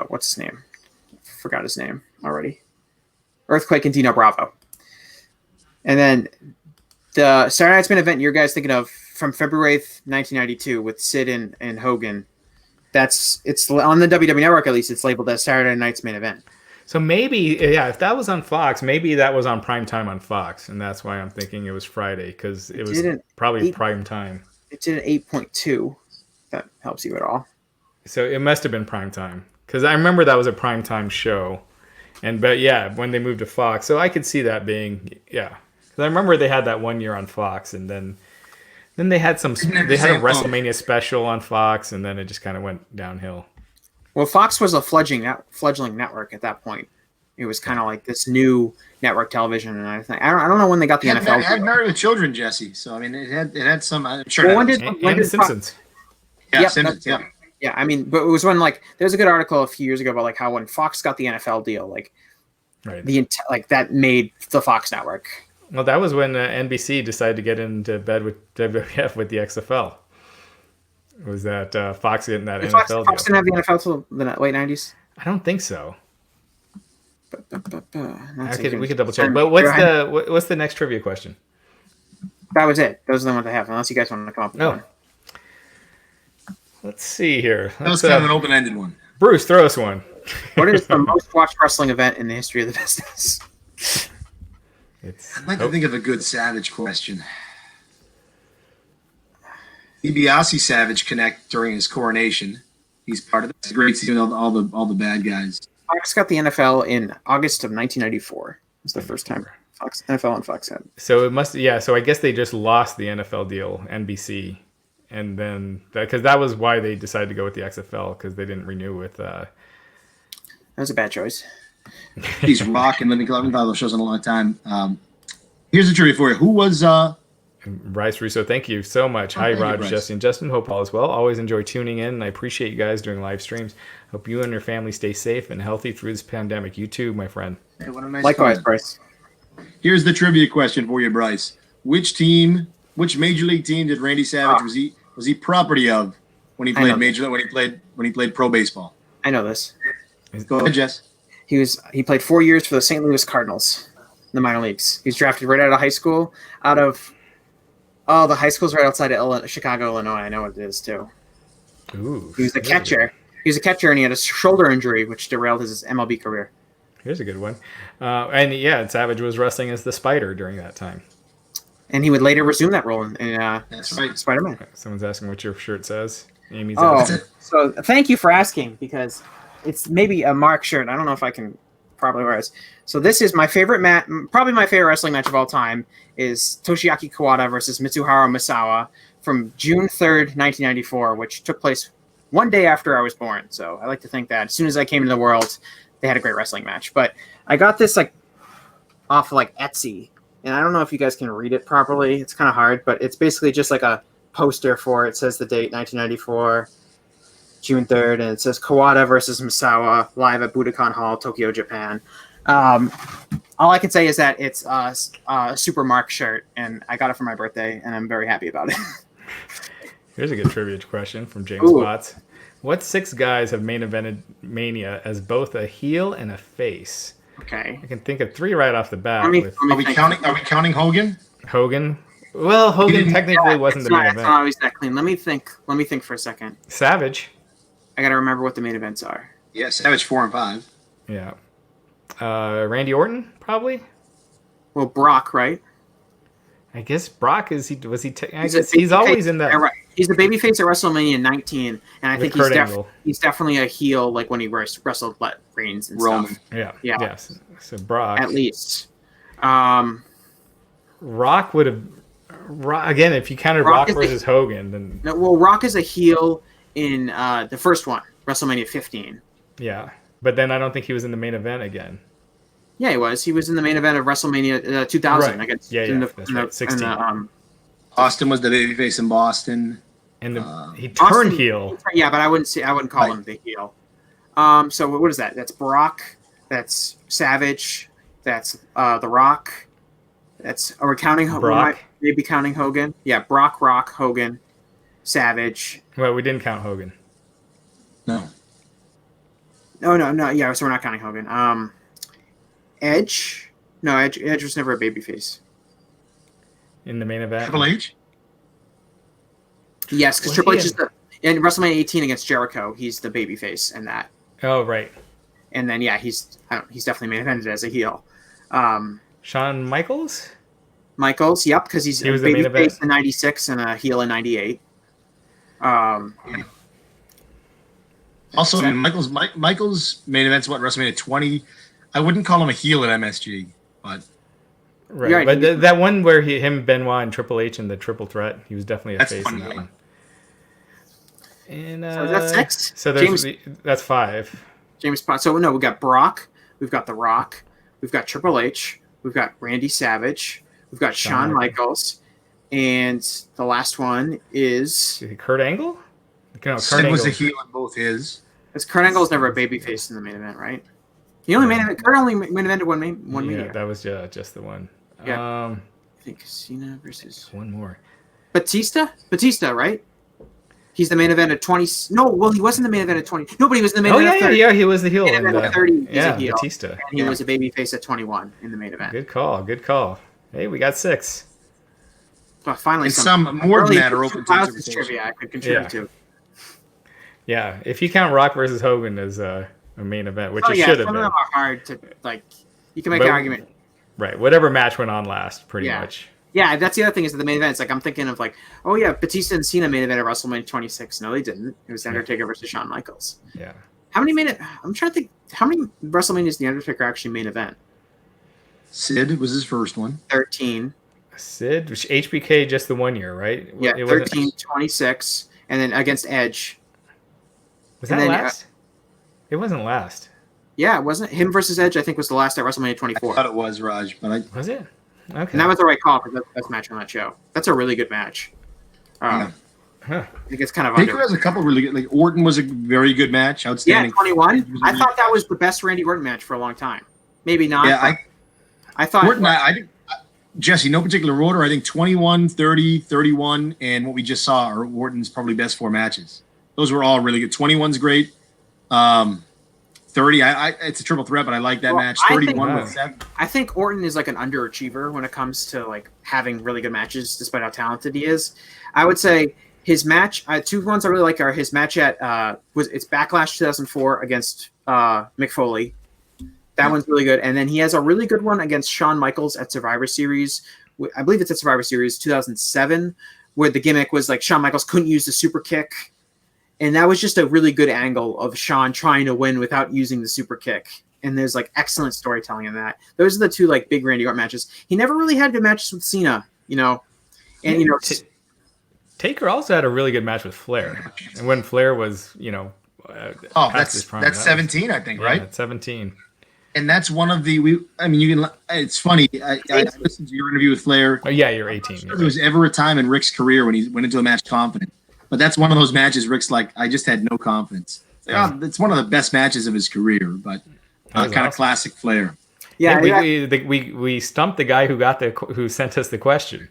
what's his name? Forgot his name already. Earthquake and Dino Bravo. And then the Saturday Night's main event you guys thinking of from February 8th, 1992 with Sid and Hogan. It's on the WWE Network, at least it's labeled as Saturday Night's main event. So maybe, yeah, if that was on Fox, maybe that was on prime time on Fox, and that's why I'm thinking it was Friday, because it was probably prime time. It did an 8.2. That helps you at all. So it must have been prime time, because I remember that was a prime time show. But yeah, when they moved to Fox, so I could see that being, yeah. Because I remember they had that one year on Fox, and then they had a WrestleMania special on Fox, and then it just kind of went downhill. Well, Fox was a fledgling network at that point. It was kind of like this new network television and everything. I don't know when they got the NFL. It had Married with Children, Jesse. So I mean, it had some. I'm sure. Well, when did Simpsons? Yeah, Simpsons. Yeah. Yeah, I mean, but it was when there's a good article a few years ago about how when Fox got the NFL deal, that made the Fox network. Well, that was when NBC decided to get into bed with WWF with the XFL. Was that Fox getting that NFL deal? Fox didn't have the NFL till the late 90s? I don't think so. Okay, we could double check. But what's the next trivia question? That was it. Those are the ones I have, unless you guys want to come up with one. Let's see here. That was kind of an open-ended one. Bruce, throw us one. What is the most watched wrestling event in the history of the business? I'd like to think of a good Savage question. DiBiase Savage Connect during his coronation. He's part of it. It's great seeing all the bad guys. Fox got the NFL in August of 1994. It was the first time NFL and Fox had. So it must, yeah. So I guess they just lost the NFL deal, NBC, and then because that was why they decided to go with the XFL, because they didn't renew with. That was a bad choice. He's rocking. Let me thought those shows in a long time. Here's a trivia for you. Who was Bryce Russo, thank you so much. Hi, Raj, Jesse, and Justin. Hope all is well. Always enjoy tuning in, and I appreciate you guys doing live streams. Hope you and your family stay safe and healthy through this pandemic. You too, my friend. Hey, what a nice Likewise, comment. Bryce. Here's the trivia question for you, Bryce. Which major league team did Randy Savage was he property of when he played when he played pro baseball? I know this. Go ahead, Jess. He played 4 years for the St. Louis Cardinals in the minor leagues. He was drafted right out of high school, the high school's right outside of Chicago, Illinois. I know what it is, too. Ooh, he was a catcher. He was a catcher, and he had a shoulder injury, which derailed his MLB career. Here's a good one. And Savage was wrestling as the Spider during that time. And he would later resume that role in That's right. Spider-Man. Someone's asking what your shirt says. Amy's asking. So thank you for asking, because it's maybe a Mark shirt. I don't know if I can properly wear it. So this is my favorite match, probably my favorite wrestling match of all time, is Toshiaki Kawada versus Mitsuharu Misawa from June 3rd, 1994, which took place one day after I was born. So I like to think that as soon as I came into the world, they had a great wrestling match. But I got this off Etsy, and I don't know if you guys can read it properly. It's kind of hard, but it's basically just like a poster for it. It says the date, 1994, June 3rd, and it says Kawada versus Misawa live at Budokan Hall, Tokyo, Japan. All I can say is that it's a Super Mark shirt, and I got it for my birthday, and I'm very happy about it. Here's a good trivia question from James Watts. What 6 guys have main evented Mania as both a heel and a face? Okay. I can think of 3 right off the bat. Are we counting Hogan? Hogan? Well, Hogan technically wasn't the main event. It's not always that clean. Let me think for a second. Savage. I gotta remember what the main events are. Yeah, Savage 4 and 5. Yeah. Randy Orton, probably. Well, Brock, right? I guess Brock he's always in that. He's the babyface at WrestleMania 19, and I think he's definitely a heel, like when he wrestled Reigns and Roman. stuff. Yeah. Yes. So Brock. At least. Rock would have. Again, if you counted Rock versus Hogan, then. No, well, Rock is a heel in the first one, WrestleMania 15. Yeah, but then I don't think he was in the main event again. Yeah, he was. He was in the main event of WrestleMania 2000. Right. Against, that's right. 16. Austin was the babyface in Boston, and he turned heel. Yeah, but I wouldn't call him the heel. So what is that? That's Brock. That's Savage. That's The Rock. Are we counting Brock? Maybe counting Hogan. Yeah, Brock, Rock, Hogan, Savage. Well, we didn't count Hogan. No. No. Yeah, so we're not counting Hogan. Edge. No, Edge was never a babyface. In the main event? Triple H? Yes, because Triple H is in WrestleMania 18 against Jericho. He's the babyface in that. Oh, right. And then he's definitely main evented as a heel. Shawn Michaels, yep, because he's He was a the main baby face event? in '96 and a heel in '98. Also, Michael's main event's what, WrestleMania 20. I wouldn't call him a heel at MSG, but Right, Right. but that one where him, Benoit, and Triple H in the triple threat, he was definitely a That's face funny. in that one. And So that's 6. So that's 5. James Bond. So no, we got Brock, we've got The Rock, we've got Triple H, we've got Randy Savage, we've got Shawn Michaels, and the last one is Kurt Angle. No, Sid was a heel in both his. because Kurt Angle was never a babyface in the main event, right? He only Kurt only main evented one Yeah, year. that was just the one. Yeah. I think Cena versus One more. Batista, right? He's the main event at 20. No, well, he wasn't the main event at 20. No, but he was the main event at 30. Yeah, he was the heel. Main event at 30, he's a heel. Batista. And he was a babyface at 21 in the main event. Good call. Hey, we got 6. Well, finally, And some more than that are open to House's interpretation. trivia I could contribute to. Yeah, if you count Rock versus Hogan as a main event, which it should have some of been. them are hard to like. You can make an argument. Right, whatever match went on last, pretty much. Yeah, that's the other thing is that the main event. It's like I'm thinking of like, oh yeah, Batista and Cena main event at WrestleMania 26. No, they didn't. It was Undertaker versus Shawn Michaels. Yeah. How many I'm trying to think. How many WrestleManias the Undertaker actually main event? Sid was his first one. 13. Sid, HBK just the 1 year, right? Yeah, It 13, 26, and then against Edge. Was and that then, last? It wasn't last. Yeah, it wasn't him versus Edge. I think was the last at WrestleMania 24. I thought it was, Raj, but Was it? Okay. And that was the right call because that's the best match on that show. That's a really good match. Yeah. Huh. I think it's kind of Taker under. has a couple really good. Like Orton was a very good match, Yeah, outstanding. 21. I thought that was the best Randy Orton match for a long time. Maybe not. Yeah, I thought Orton. I think Jesse, no particular order. I think 21, 30, 31, and what we just saw are Orton's probably best 4 matches. Those were all really good. 21's great. 30, it's a triple threat, but I like that match. 31 with 7. I think Orton is like an underachiever when it comes to like having really good matches, despite how talented he is. I would say his match. 2 ones I really like are his match at it's Backlash 2004 against Mick Foley. That one's really good, and then he has a really good one against Shawn Michaels at Survivor Series. I believe it's at Survivor Series 2007, where the gimmick was like Shawn Michaels couldn't use the super kick. And that was just a really good angle of Shawn trying to win without using the super kick. And there's like excellent storytelling in that. Those are the 2 like big Randy Orton matches. He never really had good matches with Cena, And Taker also had a really good match with Flair, and when Flair was, past his prime, that's 17, I think, right? That's 17. And that's one of the it's funny. I listened to your interview with Flair. Oh yeah, you're 18. There was ever a time in Rick's career when he went into a match confident. But that's one of those matches Rick's like, I just had no confidence. It's one of the best matches of his career, but kind of classic Flair. Yeah, we stumped the guy who sent us the question.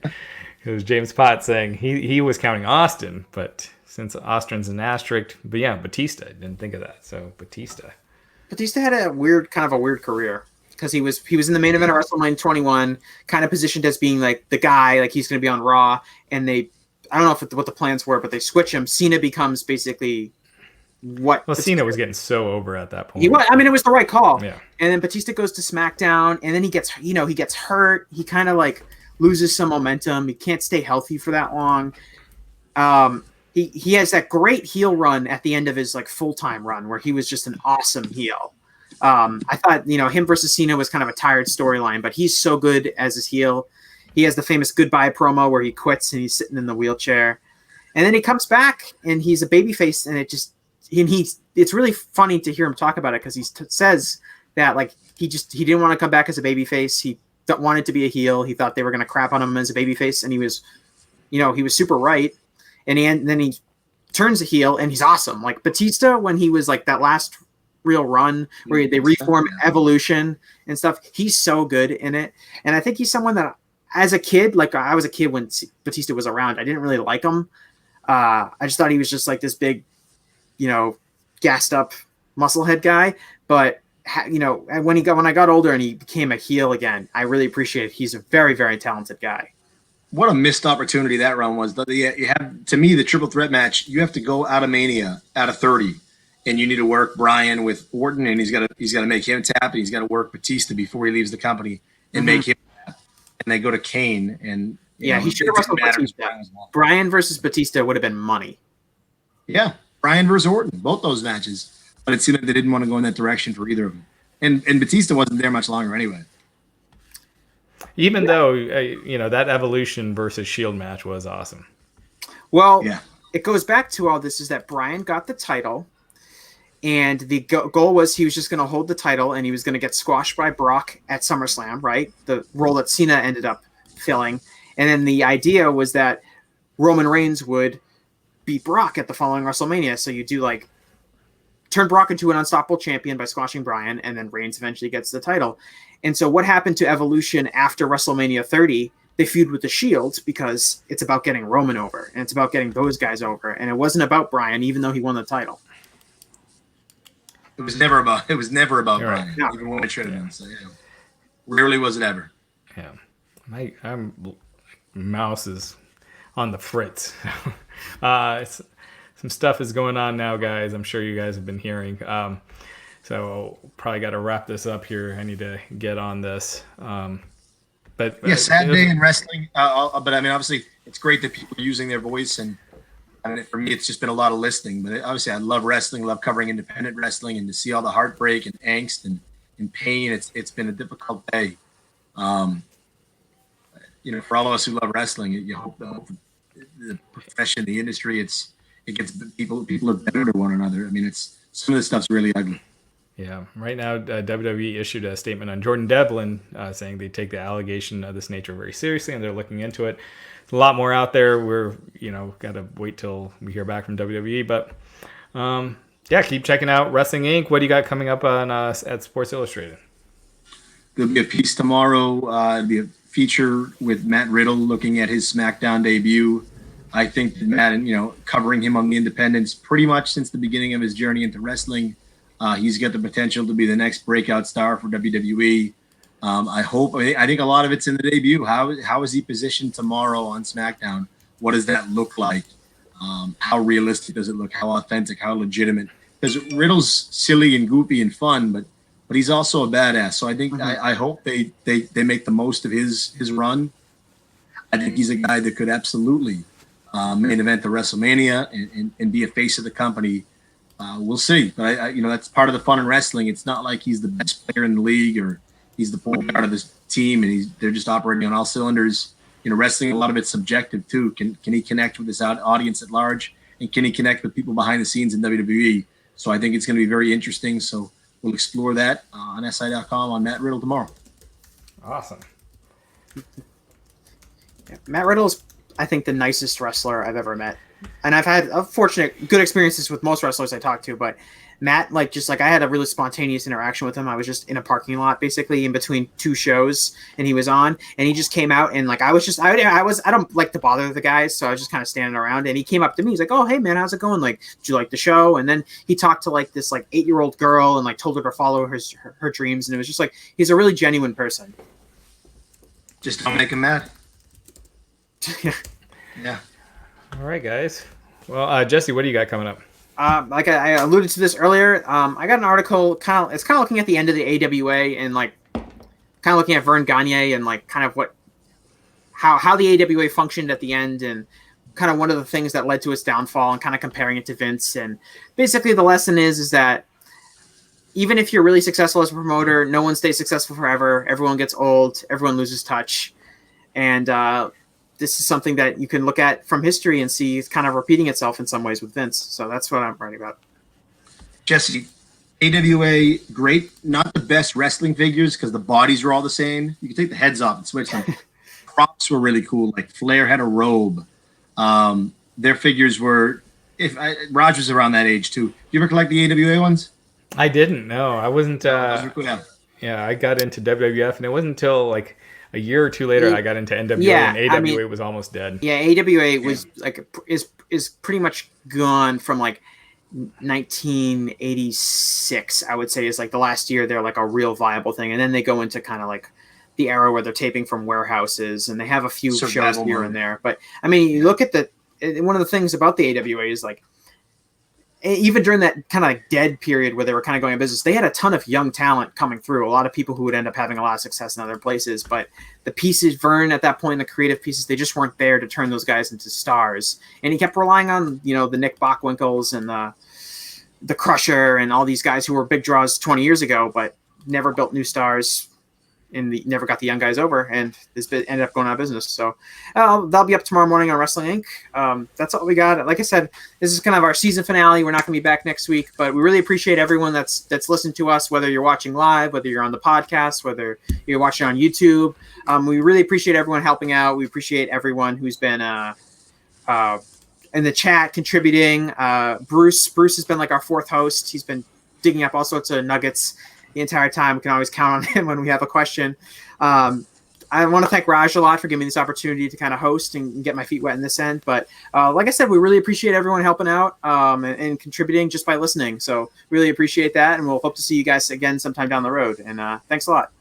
It was James Potts saying he was counting Austin, but since Austin's an asterisk, but yeah, Batista. I didn't think of that. So Batista had a weird career because he was in the main event of WrestleMania 21, kind of positioned as being like the guy, like he's going to be on Raw, and I don't know what the plans were, but they switch him. Cena becomes basically what. Well, Cena was getting so over at that point. He was. I mean, it was the right call. Yeah. And then Batista goes to SmackDown, and then he gets hurt. He kind of like loses some momentum. He can't stay healthy for that long. He has that great heel run at the end of his like full-time run where he was just an awesome heel. I thought him versus Cena was kind of a tired storyline, but he's so good as his heel. He has the famous goodbye promo where he quits and he's sitting in the wheelchair, and then he comes back and he's a babyface, and it's really funny to hear him talk about it because he says that like he didn't want to come back as a babyface. He wanted to be a heel. He thought they were going to crap on him as a babyface, and he was super right. And then he turns a heel and he's awesome. Like Batista when he was like that last real run where they reform Evolution and stuff. He's so good in it, and I think he's someone that. As a kid, like I was a kid when Batista was around, I didn't really like him. I just thought he was just like this big, gassed up musclehead guy. But when I got older and he became a heel again, I really appreciate it. He's a very, very talented guy. What a missed opportunity that run was. You have, to me, the triple threat match. You have to go out of Mania out of 30, and you need to work Bryan with Orton, and he's got to make him tap, and he's got to work Batista before he leaves the company and make him tap. And they go to Kane, and he should have wrestled Batista. Bryan versus Batista would have been money. Yeah, Bryan versus Orton, both those matches. But it seemed like they didn't want to go in that direction for either of them. And Batista wasn't there much longer anyway. Even though, that Evolution versus Shield match was awesome. Well, it goes back to all this is that Bryan got the title, and the goal was he was just going to hold the title, and he was going to get squashed by Brock at SummerSlam, right? The role that Cena ended up filling. And then the idea was that Roman Reigns would beat Brock at the following WrestleMania. So you do turn Brock into an unstoppable champion by squashing Bryan, and then Reigns eventually gets the title. And so what happened to Evolution after WrestleMania 30? They feud with the Shield because it's about getting Roman over, and it's about getting those guys over. And it wasn't about Bryan, even though he won the title. It was never about Bryan, right. even when it should have been. So, rarely was it ever. Yeah. I'm mouse is on the fritz. Some stuff is going on now, guys. I'm sure you guys have been hearing. So probably got to wrap this up here. I need to get on this. Sad day in wrestling. But I mean, obviously, it's great that people are using their voice, and for me, it's just been a lot of listening. But obviously, I love wrestling, love covering independent wrestling, and to see all the heartbreak and angst and pain, it's been a difficult day. For all of us who love wrestling, you hope the profession, the industry, it gets people are better to one another. I mean, some of this stuff's really ugly. Yeah. Right now, WWE issued a statement on Jordan Devlin saying they take the allegation of this nature very seriously and they're looking into it. There's a lot more out there. We're, got to wait till we hear back from WWE. But, keep checking out Wrestling Inc. What do you got coming up on at Sports Illustrated? There'll be a piece tomorrow. It'll be a feature with Matt Riddle looking at his SmackDown debut. I think that Matt, covering him on the independents pretty much since the beginning of his journey into wrestling. He's got the potential to be the next breakout star for WWE. I think a lot of it's in the debut. How is he positioned tomorrow on SmackDown? What does that look like? How realistic does it look? How authentic? How legitimate? Because Riddle's silly and goofy and fun, but he's also a badass. So I think I hope they make the most of his run. I think he's a guy that could absolutely main event the WrestleMania and be a face of the company. We'll see, but that's part of the fun in wrestling. It's not like he's the best player in the league or he's the point guard of this team and they're just operating on all cylinders. Wrestling, a lot of it's subjective too. Can he connect with his audience at large, and can he connect with people behind the scenes in WWE? So I think it's going to be very interesting. So we'll explore that on SI.com on Matt Riddle tomorrow. Awesome. Yeah, Matt Riddle's, I think, the nicest wrestler I've ever met. And I've had good experiences with most wrestlers I talk to, but Matt, I had a really spontaneous interaction with him. I was just in a parking lot, basically in between two shows, and he was on, and he just came out, and I don't like to bother the guys, so I was just kind of standing around, and he came up to me. He's like, "Oh, hey man, how's it going? Did you like the show?" And then he talked to this 8-year-old girl and told her to follow her dreams, and it was just he's a really genuine person. Just don't make him mad. Yeah. All right, guys. Well, Jesse, what do you got coming up? Like I alluded to this earlier, I got an article it's kind of looking at the end of the AWA and kind of looking at Vern Gagne and kind of how the AWA functioned at the end and kind of one of the things that led to its downfall and kind of comparing it to Vince. And basically the lesson is that even if you're really successful as a promoter, no one stays successful forever. Everyone gets old. Everyone loses touch. And, this is something that you can look at from history and see it's kind of repeating itself in some ways with Vince. So that's what I'm writing about. Jesse, AWA, great. Not the best wrestling figures because the bodies are all the same. You can take the heads off and switch them. Props were really cool. Flair had a robe. Their figures were, Raj was around that age too. You ever collect the AWA ones? I didn't. No, I wasn't. Those were cool, yeah, I got into WWF, and it wasn't until a year or two later I got into NWA, and AWA was almost dead. Yeah, AWA was is pretty much gone from 1986. I would say is the last year they're a real viable thing, and then they go into kind of the era where they're taping from warehouses, and they have a few shows here and there. But I mean, you look at one of the things about the AWA is even during that kind of like dead period where they were kind of going out of business, they had a ton of young talent coming through. A lot of people who would end up having a lot of success in other places, but the pieces, Vern at that point, the creative pieces, they just weren't there to turn those guys into stars. And he kept relying on, you know, the Nick Bockwinkel's and the Crusher and all these guys who were big draws 20 years ago, but never built new stars. And never got the young guys over, and this ended up going out of business. So that'll be up tomorrow morning on Wrestling Inc. That's all we got. Like I said, this is kind of our season finale. We're not going to be back next week, but we really appreciate everyone that's listened to us, whether you're watching live, whether you're on the podcast, whether you're watching on YouTube. We really appreciate everyone helping out. We appreciate everyone who's been in the chat contributing. Bruce has been like our fourth host. He's been digging up all sorts of nuggets the entire time. We can always count on him when we have a question. I want to thank Raj a lot for giving me this opportunity to kind of host and get my feet wet in this end. But like I said, we really appreciate everyone helping out and contributing just by listening. So really appreciate that. And we'll hope to see you guys again sometime down the road. And thanks a lot.